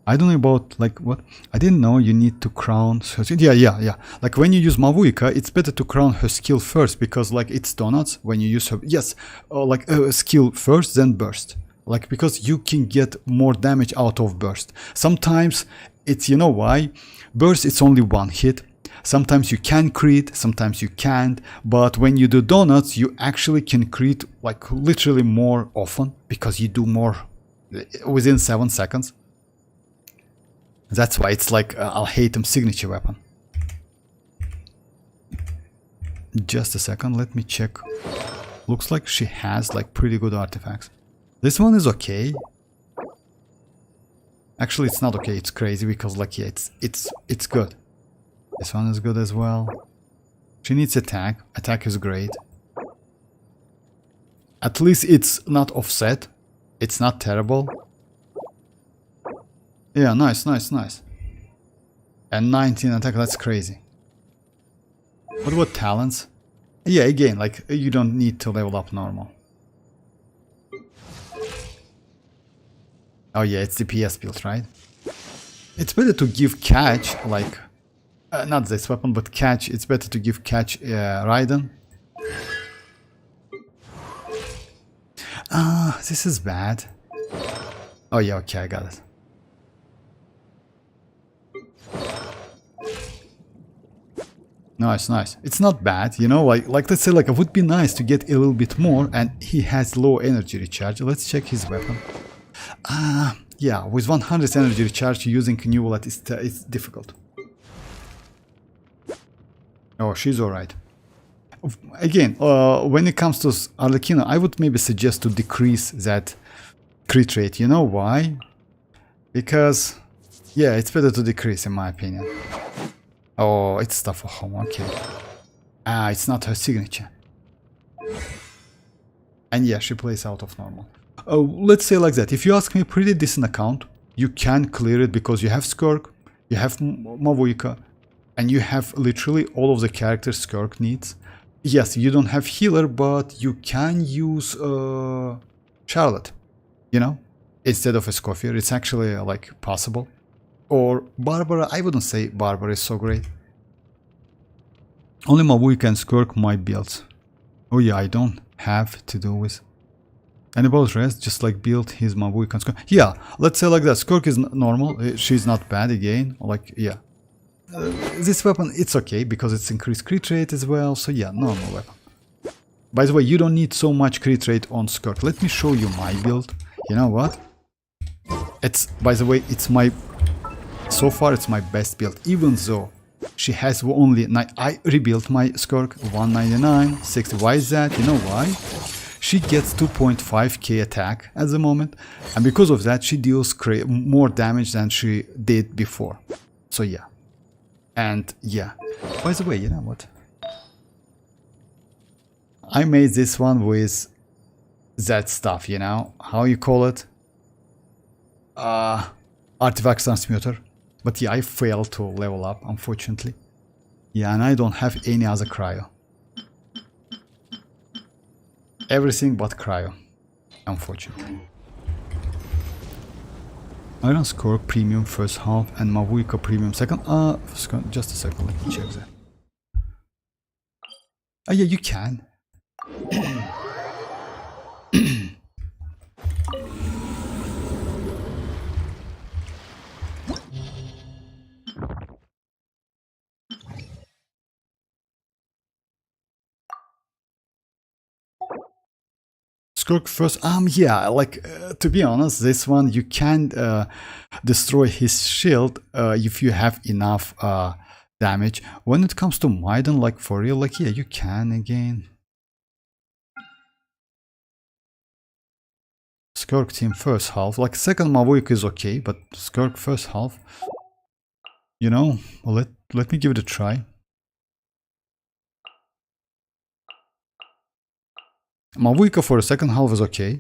I don't know about, like, what? I didn't know you need to crown her. Yeah. Like, when you use Mavuika, it's better to crown her skill first, because, like, it's donuts when you use her. Yes, like, skill first, then burst. Like, because you can get more damage out of burst. Sometimes, it's, you know why? Burst, it's only one hit. Sometimes you can crit, sometimes you can't. But when you do donuts, you actually can crit, like, literally more often, because you do more within 7 seconds. That's why it's like Alhaitham signature weapon. Just a second, let me check. Looks like she has like pretty good artifacts. This one is okay. Actually, it's not okay. It's crazy because like yeah, it's good. This one is good as well. She needs attack. Attack is great. At least it's not offset. It's not terrible. Yeah, nice. And 19 attack, that's crazy. What about talents? Yeah, again, like, you don't need to level up normal. Oh yeah, it's the PS build, right? It's better to give catch, like, not this weapon, but catch, it's better to give catch Raiden. This is bad. Oh yeah, okay, I got it. Nice. It's not bad, you know, like let's say like it would be nice to get a little bit more, and he has low energy recharge. Let's check his weapon. Yeah, with 100 energy recharge using new wallet is difficult. Oh, she's alright. Again, when it comes to Arlecchino, I would maybe suggest to decrease that crit rate. You know why? Because, yeah, it's better to decrease in my opinion. Oh, it's stuff for home, okay. It's not her signature. And yeah, she plays out of normal. Let's say like that, if you ask me, pretty decent account. You can clear it because you have Skirk, you have Mavuika, and you have literally all of the characters Skirk needs. Yes, you don't have healer, but you can use Charlotte, you know, instead of a Escoffier. It's actually like possible. Or Barbara, I wouldn't say Barbara is so great. Only Mavuika and Skirk my builds. Oh yeah, I don't have to do with. And about rest, just like build his Mavuika and Skirk. Yeah, let's say like that. Skirk is normal, she's not bad again. Like, yeah. This weapon, it's okay because it's increased crit rate as well. So yeah, normal weapon. By the way, you don't need so much crit rate on Skirk. Let me show you my build. You know what? It's, by the way, it's my... So far, it's my best build, even though she has only... I rebuilt my Skirk, 199, 60. Why is that? You know why? She gets 2.5k attack at the moment, and because of that, she deals more damage than she did before. So yeah. And yeah. By the way, you know what? I made this one with that stuff, you know? How you call it? Artifact transmuter. But yeah, I failed to level up, unfortunately. Yeah, and I don't have any other cryo. Everything but cryo, unfortunately. Iron Skirk premium first half and Mavuika premium second. Just a second, let me check that. Oh yeah, you can. Skirk first, yeah, like, to be honest, this one, you can destroy his shield if you have enough damage. When it comes to Maiden, like, for real, like, yeah, you can again. Skirk team first half, like, second Mavuika is okay, but Skirk first half, you know, let me give it a try. Mavuika for a second half is okay.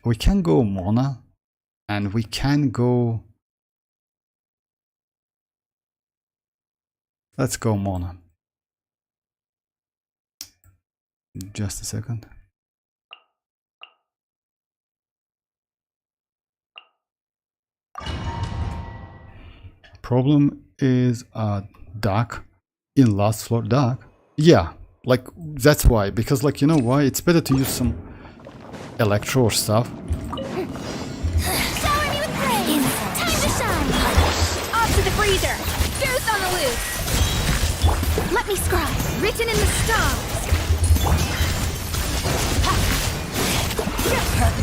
we can go Mona, and we can go. Let's go Mona. Just a second. Problem is dark in last floor. Dark. Yeah, like that's why. Because like you know why? It's better to use some electro or stuff. Shower me with praise! Time to shine! Off to the freezer! Juice on the loose! Let me scribe, written in the stars.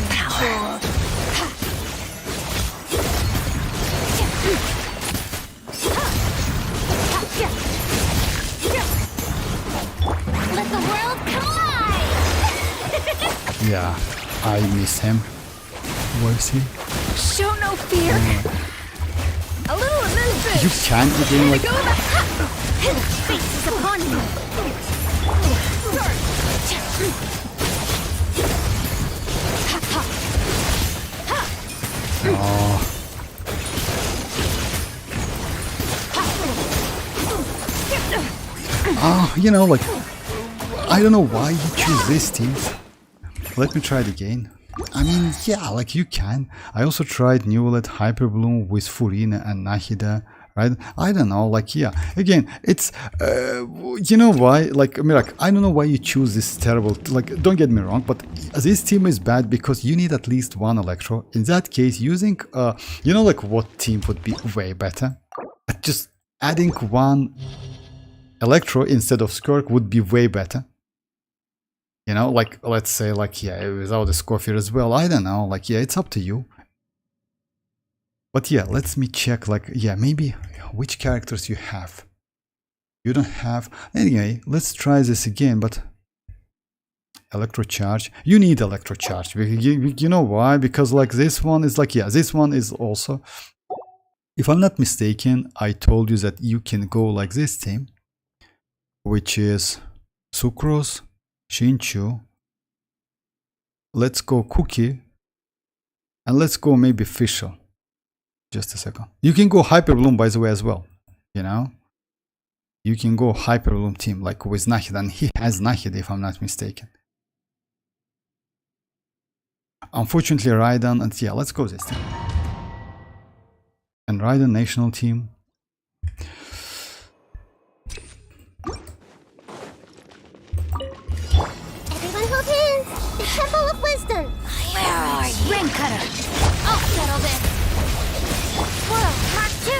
Power! Let the world collide! Yeah, I miss him. Where is he? Show no fear! A little of this You can again like. go back! Fate is upon you! Oh. You know, like, I don't know why you choose this team. Let me try it again. I mean, yeah, like you can. I also tried Newlet Hyperbloom with Furina and Nahida, right? I don't know, like, yeah. Again, it's, you know why? Like, I mean, like, I don't know why you choose this terrible, like, don't get me wrong, but this team is bad because you need at least one Electro. In that case, using, you know, like, what team would be way better? Just adding one Electro instead of Skirk would be way better. You know, like, let's say, like, yeah, without the Scorpion as well. I don't know, like, yeah, it's up to you. But yeah, let me check, like, yeah, maybe which characters you have. You don't have. Anyway, let's try this again, but Electro Charge. You need Electro Charge. You know why? Because, like, this one is like, yeah, this one is also. If I'm not mistaken, I told you that you can go like this team, which is Sucrose, Shinchu, let's go Cookie, and let's go maybe Fischl. Just a second. You can go Hyperbloom, by the way, as well. You know? You can go Hyperbloom team, like with Nahid, and he has Nahid, if I'm not mistaken. Unfortunately, Raiden, and yeah, let's go this team. And Raiden national team. Everyone hold hands! The Temple of Wisdom! Where are you? Ring cutter! I'll settle this! Swirl, Mark 2!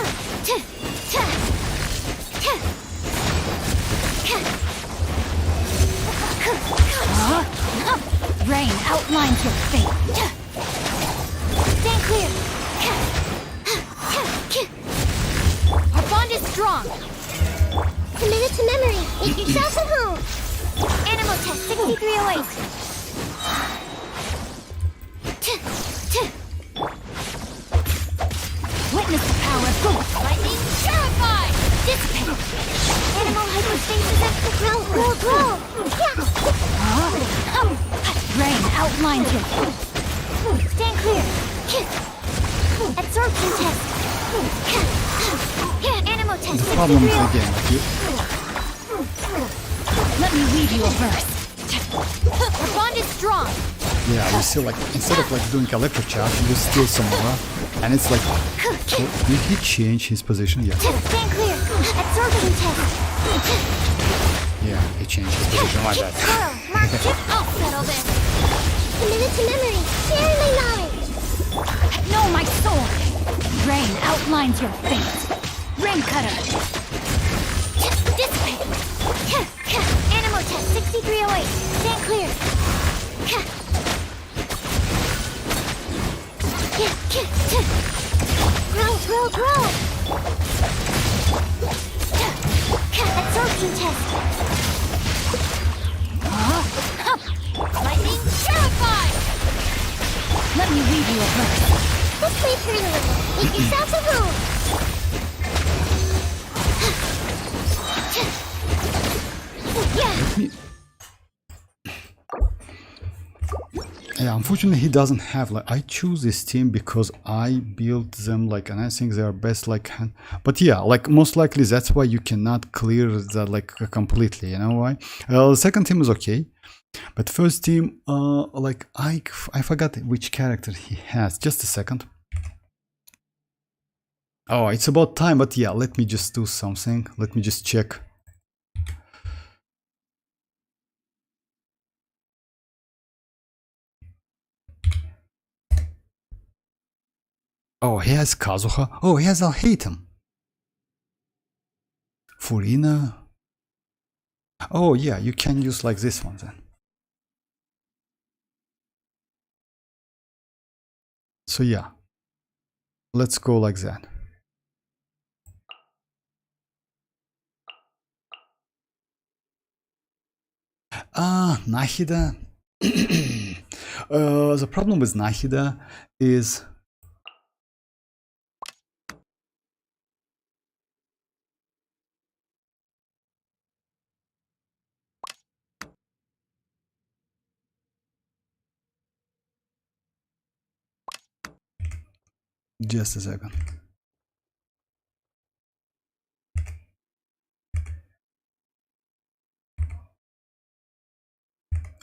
Rain outlines your fate. Stand clear! Our bond is strong. Commit it to memory! Make yourself at home! Animal test 6308! Witness the power of God. Lightning terrified! Dissipate! Animal hypostasis at the grow! Rain outlines your fate. Stand clear! Absorption test! Animal test The problem is 6308! again, like you. Let me weave you a verse. Our bond is strong. Yeah, you see, like, instead of like doing Electro Charge, you just steal some Mora, and it's like, so did he change his position? Yeah. Stand clear! Absorption test! Yeah, he changed his position like that. Swirl, Mark 2! I'll settle this! Commit it to memory! Share my knowledge! Know my sword. Rain outlines your fate. Ring cutter. Dissipate! Animal test 6308! Stand clear! Grow! Absorption test! Lightning terrified! Let me weave you a verse. Let's play turn a little. Make yourself a home! Yeah! Yeah, unfortunately he doesn't have, like, I choose this team because I built them, like, and I think they are best, like, but yeah, like, most likely that's why you cannot clear that, like, completely, you know why? The second team is okay, but first team, like, I forgot which character he has. Just a second. Oh, it's about time, but yeah, let me just do something. Let me just check. Oh, he has Kazuha. Oh, he has Al-Haytham. Furina. Oh, yeah, you can use, like, this one then. So, yeah. Let's go like that. Nahida. The problem with Nahida is just a second.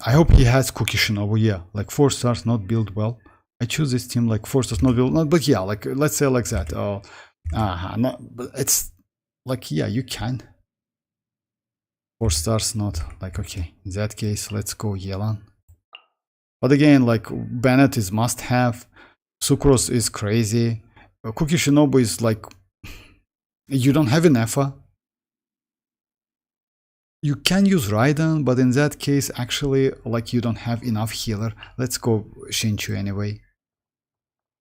I hope he has Cookie Shinobu. Yeah, like 4 stars, not build well. I choose this team like 4 stars, not build, not, but yeah, like let's say like that. Oh, no, but it's like, yeah, you can. 4 stars, not like, okay. In that case, let's go Yelan. But again, like, Bennett is must have. Sucrose is crazy. Cookie Shinobu is like, you don't have ineffa. You can use Raiden, but in that case, actually, like, you don't have enough healer. Let's go Shinchu anyway.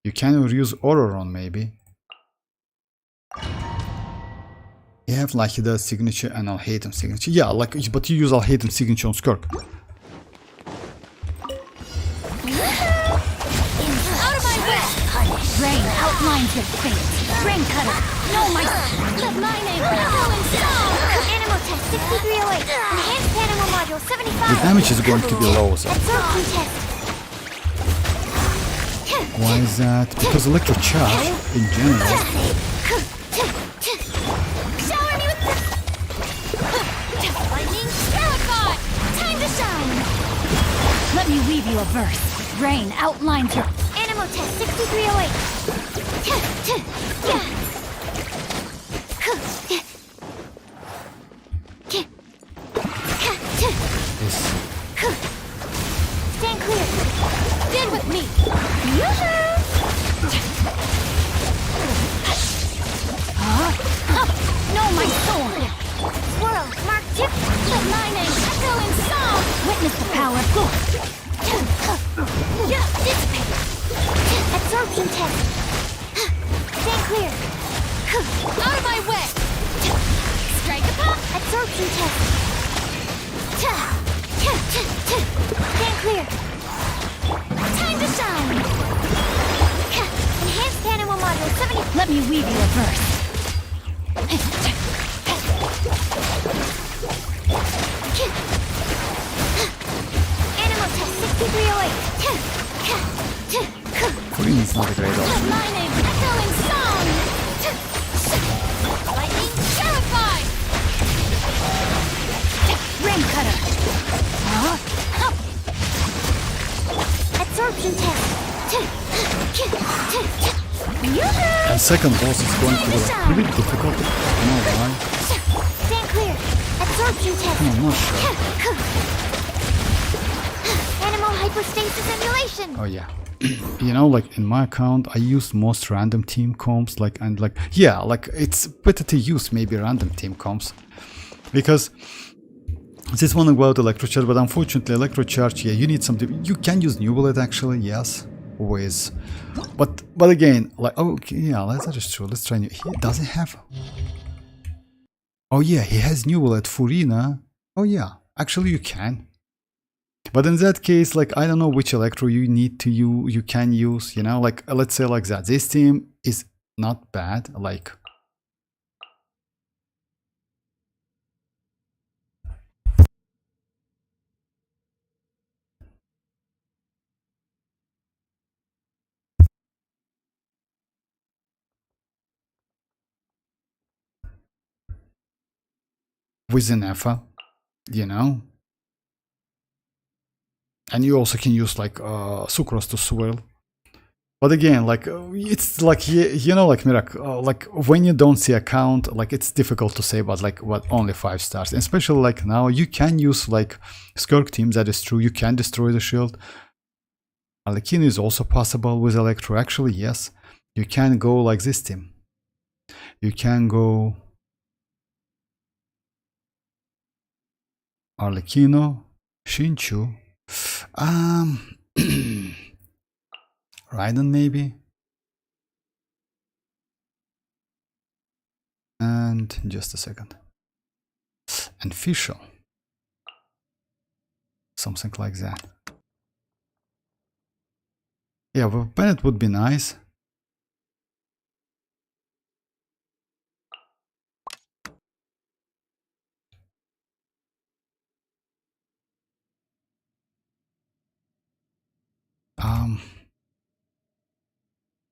You can use Ororon maybe. You have Lahida's signature and Al-Haytham signature. Yeah, like, but you use Al-Haytham signature on Skirk. Out of my way! Rain outlines your fate. Rain cutter. No, my. Let my name go in song. Animal test 6308. Enhanced animal module 75. The damage is going to be low. So. Absorption test. Why is that? Because electrocharge in general. Shower me with lightning. Terrified! Time to shine. Let me weave you a verse. Rain outlines your. Animal test 6308. This. Stand clear. Stand with me. No, my sword. Swirl. Mark tip. Let my name echo in song. Witness the power. Go. Dissipate. Absorption test. Stand clear. Out of my way. Strike a pop. Absorption test. Stand clear. Time to shine. Enhanced animal module 70. Let me weave you a verse. Animal test 6308. Green is not a great Let option. my name echo in song. Lightning. Terrified. Rain cutter. Absorption test. And second boss is going to be like pretty difficult. I don't know why. Stand clear. Absorption test. I'm not sure. Animal hypostasis emulation. Oh yeah. You know, like in my account, I used most random team comps, like, and like, yeah, like it's better to use maybe random team comps because this one about electrocharge, but unfortunately electrocharge, yeah, you need something. You can use new bullet actually, yes, with, but again, like, oh, okay, yeah, that is true. Let's try new. He doesn't have. Oh yeah, he has new bullet Furina. Oh yeah, actually you can. But in that case, like, I don't know which electro you need to you can use, you know, like, let's say like that. This team is not bad, like. with ineffa, you know. And you also can use like sucrose to swirl. But again, like it's like you know, like Miracle, like when you don't see a count, like it's difficult to say about like what only 5 stars. And especially like now, you can use like Skirk teams. That is true. You can destroy the shield. Arlecchino is also possible with Electro. Actually, yes, you can go like this team. You can go Arlecchino, Shinchu, Raiden maybe. And just a second. And Fischl. Something like that. Yeah, well, Bennett would be nice.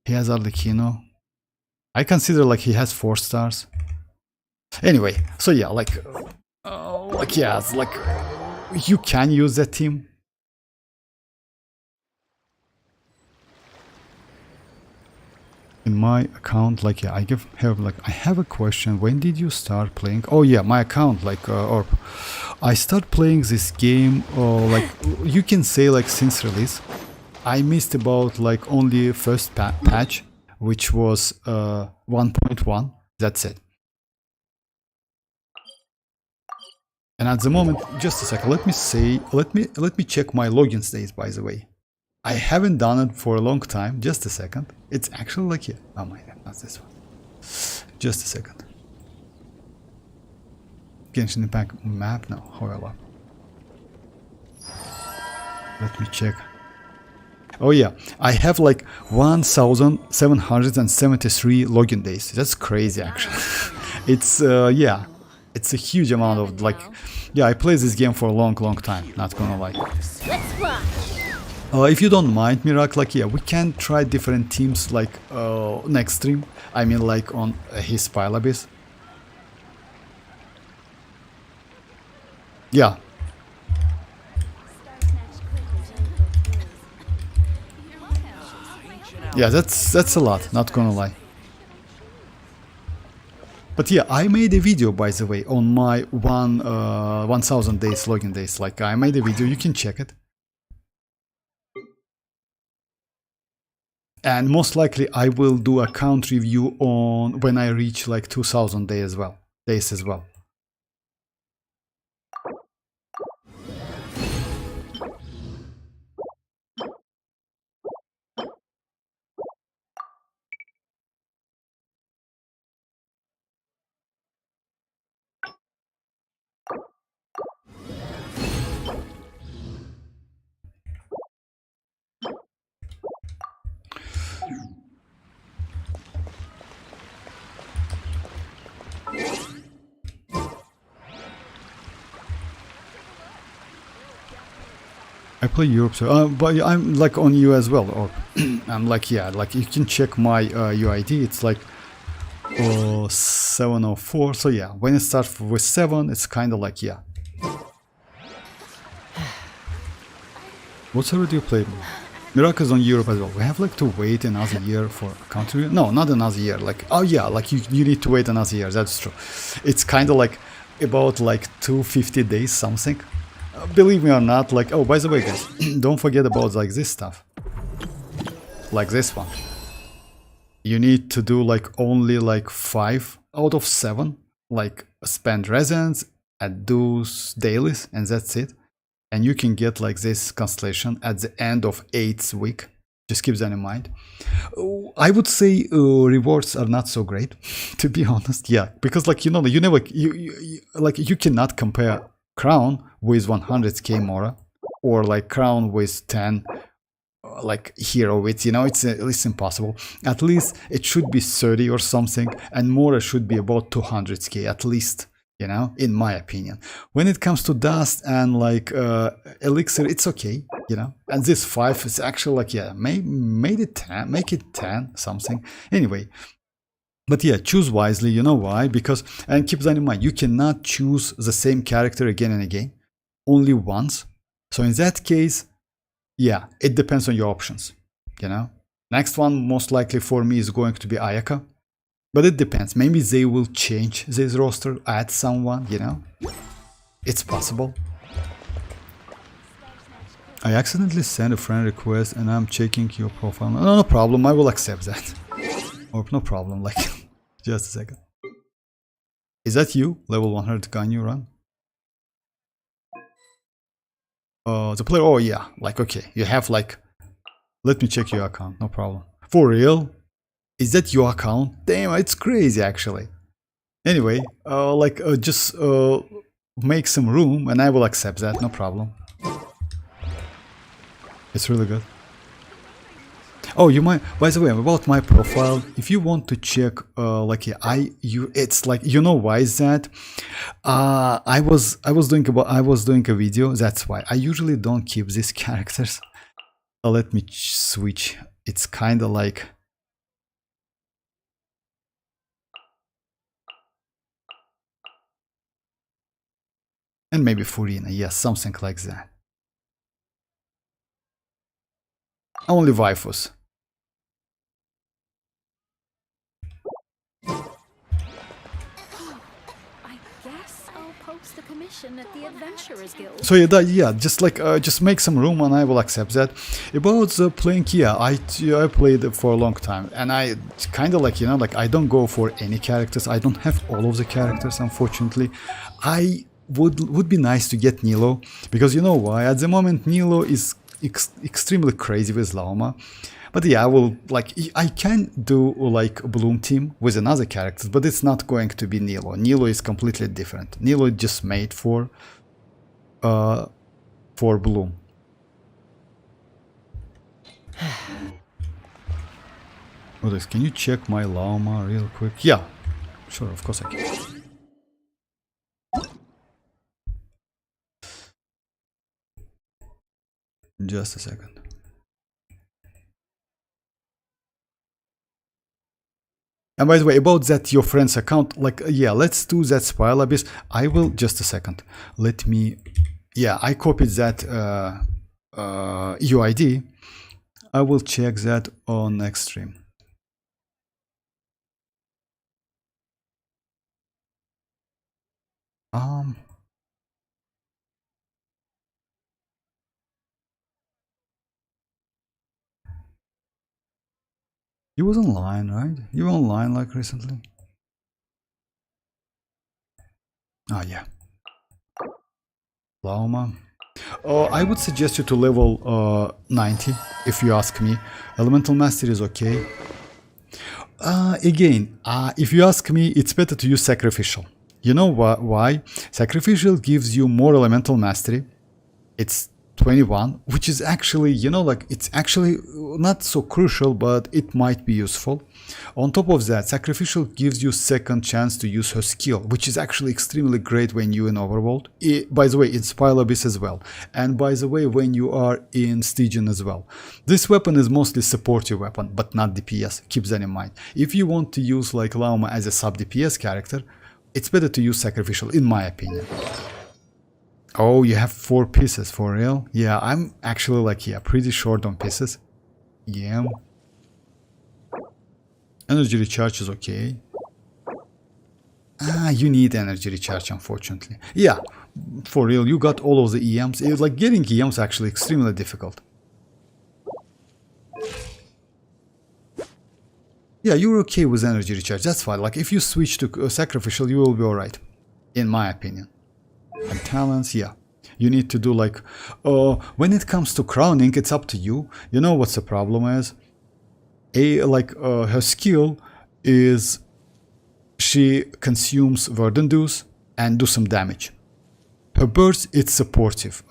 He has Arlecchino. I consider like he has 4 stars. Anyway, so yeah, like yeah, it's like you can use that team. In my account, like yeah, I have a question. When did you start playing? Oh yeah, my account, like or I start playing this game, like you can say like since release. I missed about like only first patch, which was 1.1. That's it. And at the moment, just a second. Let me check my login states. By the way, I haven't done it for a long time. Just a second. It's actually like here. Oh my god, not this one. Just a second. Genshin Impact map now. However, let me check. Oh yeah, I have like 1,773 login days. That's crazy actually. It's yeah, it's a huge amount of like, yeah, I played this game for a long time, not gonna lie. If you don't mind, Miracle, like yeah, we can try different teams like next stream. I mean like on his Pile Abyss. Yeah. Yeah, that's a lot, not gonna lie. But yeah, I made a video, by the way, on my 1,000 days login days. Like I made a video, you can check it. And most likely I will do a count review on when I reach like 2,000 days as well. I play Europe, so but I'm like on you as well, or I'm like yeah, like you can check my UID. It's like 704. So yeah, when it starts with 7, it's kind of like yeah. What server do you play? Miracle's on Europe as well. We have like to wait another year for a country. No, not another year. Like oh yeah, like you need to wait another year. That's true. It's kind of like about like 250 days something. Believe me or not, like oh by the way guys, don't forget about like this stuff, like this one. You need to do like only like 5 out of 7, like spend resins at those dailies, and that's it. And you can get like this constellation at the end of 8th week. Just keep that in mind. I would say rewards are not so great, to be honest. Yeah, because like you know, you never you cannot compare Crown with 100k Mora, or like Crown with 10 like hero with, you know, it's impossible. At least it should be 30 or something, and Mora should be about 200k at least, you know, in my opinion. When it comes to dust and like elixir, it's okay, you know. And this 5 is actually like yeah, make it 10 something. Anyway, But yeah, choose wisely. You know why? Because, and keep that in mind, you cannot choose the same character again and again, only once. So in that case, yeah, it depends on your options, you know. Next one most likely for me is going to be Ayaka, but it depends. Maybe they will change this roster, add someone, you know. It's possible. I accidentally sent a friend request and I'm checking your profile. No problem, I will accept that. Or no problem, like, just a second. Is that you? Level 100 gun you run? The player, oh yeah, like, okay, you have like, let me check your account, no problem. For real? Is that your account? Damn, it's crazy actually. Anyway, just make some room and I will accept that, no problem. It's really good. Oh, you might, by the way, about my profile, if you want to check, like, yeah, it's like, you know why is that? I was doing a video, that's why. I usually don't keep these characters. Let me switch. It's kind of like, and maybe Furina, yes, something like that. Only waifus. The commission at the Adventurers Guild. So yeah, just like just make some room and I will accept that. About the playing, yeah, I played for a long time and I kind of like, you know, like I don't go for any characters. I don't have all of the characters, unfortunately. I would be nice to get Nilo, because you know why? At the moment Nilo is extremely crazy with Lauma. But yeah, I will, like, I can do like a Bloom team with another characters, but it's not going to be Nilo. Nilo is completely different. Nilo is just made for Bloom. Others, can you check my Lauma real quick? Yeah, sure, of course I can. Just a second. And by the way, about that your friend's account, like, yeah, let's do that Spiral Abyss. I will, just a second. Let me, yeah, I copied that UID. I will check that on next stream. You was online, right? You were online like recently? Ah, yeah. Lauma. I would suggest you to level 90, if you ask me. Elemental Mastery is okay. Again, if you ask me, it's better to use Sacrificial. You know why? Sacrificial gives you more Elemental Mastery. It's 21, which is actually, you know, like, it's actually not so crucial, but it might be useful. On top of that, Sacrificial gives you second chance to use her skill, which is actually extremely great when you're in Overworld. By the way, in Spiral Abyss as well. And by the way, when you are in Stygian as well. This weapon is mostly supportive weapon, but not DPS. Keep that in mind. If you want to use like Lauma as a sub DPS character, it's better to use Sacrificial, in my opinion. Oh, you have 4 pieces, for real? Yeah, I'm actually like, yeah, pretty short on pieces. Yeah. Energy recharge is okay. You need energy recharge, unfortunately. Yeah, for real, you got all of the EMs. It's like getting EMs actually extremely difficult. Yeah, you're okay with energy recharge, that's fine. Like, if you switch to Sacrificial, you will be alright, in my opinion. And talents, yeah, you need to do like, when it comes to crowning, it's up to you. You know what's the problem is? Her skill is she consumes Verdant Dews and do some damage. Her burst, it's supportive,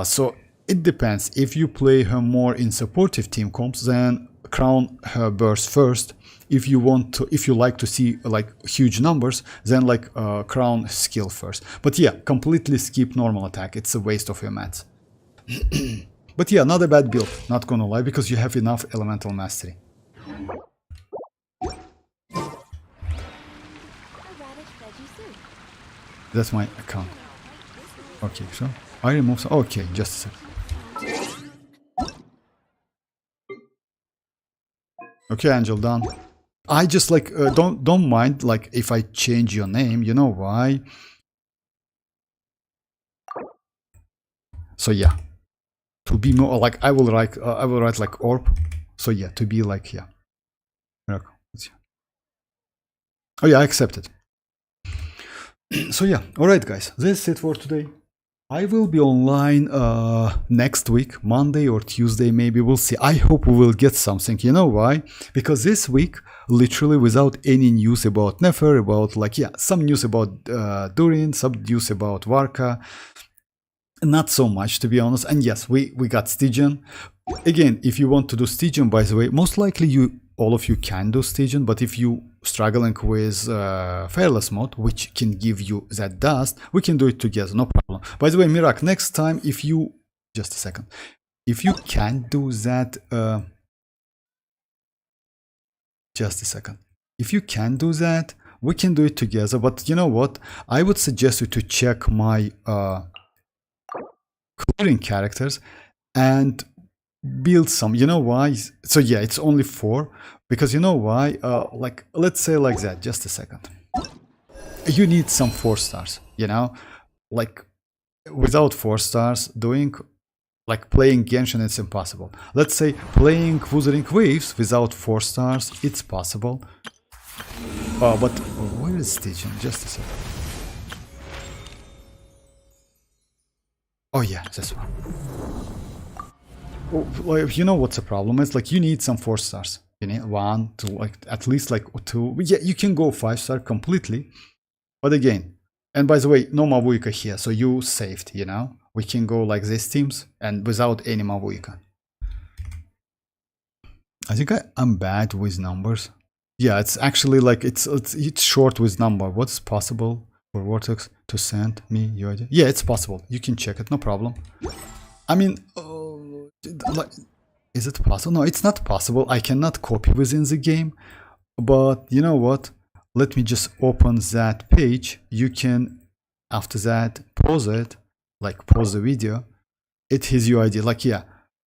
so it depends. If you play her more in supportive team comps, then crown her burst first. If you like to see like huge numbers, then like crown skill first. But yeah, completely skip normal attack. It's a waste of your mats. But yeah, not a bad build, not gonna lie, because you have enough elemental mastery. That's my account. Okay, so I remove some. Okay, just a second. Okay, Angel, done. I just like don't mind like if I change your name. You know why? So yeah, to be more like I will write like orb. So yeah, to be like yeah. Oh yeah, I accept it. So yeah, alright guys, that's it for today. I will be online next week, Monday or Tuesday maybe, we'll see. I hope we will get something, you know why? Because this week, literally without any news about Nefer, about like, yeah, some news about Durin, some news about Varka, not so much to be honest. And yes, we got Stygian. Again, if you want to do Stygian, by the way, most likely all of you can do Stygian, but if you struggling with Fearless mode, which can give you that dust, we can do it together, no problem. By the way, Mirak, next time if you just a second, if you can do that, just a second, if you can do that, we can do it together. But you know what, I would suggest you to check my clearing characters and build some, you know why? So yeah, it's only 4 because you know why, like let's say like that, just a second, you need some 4 stars, you know, like without 4 stars doing like playing Genshin, it's impossible. Let's say playing Wuthering Waves without 4 stars, it's possible. But where is Stygian? Just a second. Oh yeah, this one. Well, you know what's the problem? It's like you need some 4 stars. You need 1 to like at least like 2. Yeah, you can go 5-star completely. But again, and by the way, no mavuika here, so you saved, you know? We can go like these teams and without any mavuika. I think I'm bad with numbers. Yeah, it's actually like it's short with number. What's possible for Vortex to send me your idea? Yeah, it's possible. You can check it, no problem. I mean, like, is it possible? No, it's not possible. I cannot copy within the game. But you know what? Let me just open that page. You can, after that, pause it, like pause the video. It is your idea. Like, yeah,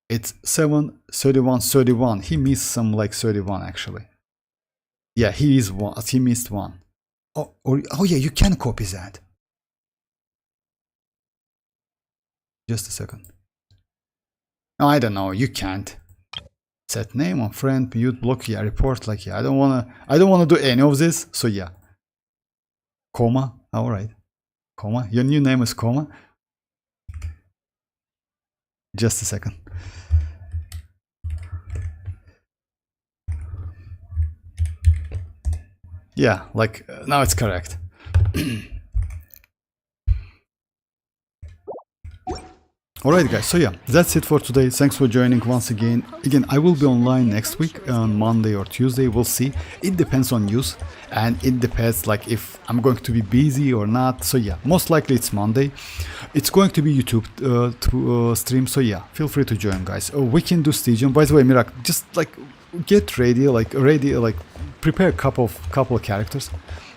it's 7, 31, 31. He missed some like 31 actually. Yeah, he missed 1. Oh yeah, you can copy that. Just a second. No, I don't know. You can't. Set name on friend, mute, block, yeah, report. Like, yeah, I don't wanna do any of this. So yeah. Comma. All right. Comma. Your new name is Comma. Just a second. Yeah, like now it's correct. Alright guys, so yeah, that's it for today. Thanks for joining once again. Again, I will be online next week on Monday or Tuesday, we'll see. It depends on news and it depends like if I'm going to be busy or not. So yeah, most likely it's Monday. It's going to be YouTube stream, so yeah, feel free to join guys. We can do Stygian. By the way, Mirak, just like get ready, like prepare a couple of characters,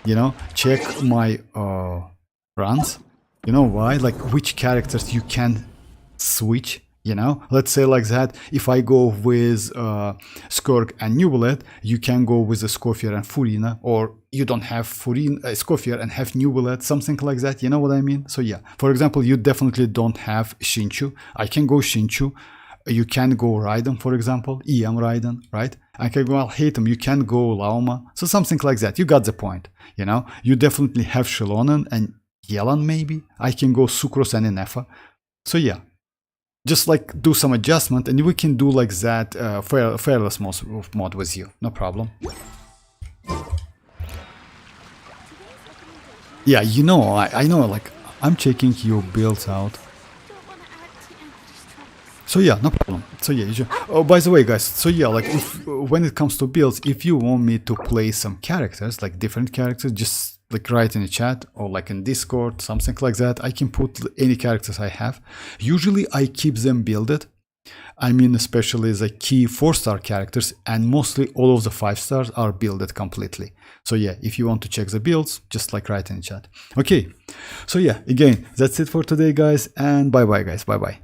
you know, check my runs. You know why? Like which characters you can switch, you know, let's say like that. If I go with Skurk and New Bullet, you can go with the Scofier and Furina, or you don't have Scofier and have New Bullet, something like that, you know what I mean? So yeah, for example, you definitely don't have Shinchu. I can go Shinchu. You can go Raiden, for example, EM Raiden, right? I can go Alhatem, you can go Lauma, so something like that. You got the point, you know. You definitely have xilonen and Yelan maybe. I can go Sucrose and ineffa. So yeah, just like do some adjustment and we can do like that Fearless mod with you, no problem. Yeah, you know, I know, like I'm checking your builds out. So yeah, no problem. So yeah, oh, by the way guys, so yeah, like if when it comes to builds, if you want me to play some characters, like different characters, just like write in the chat or like in Discord, something like that. I can put any characters I have. Usually I keep them builded. I mean especially the key 4-star characters, and mostly all of the 5 stars are builded completely. So yeah, if you want to check the builds, just like write in the chat. Okay, so yeah, again, that's it for today guys, and bye bye guys, bye bye.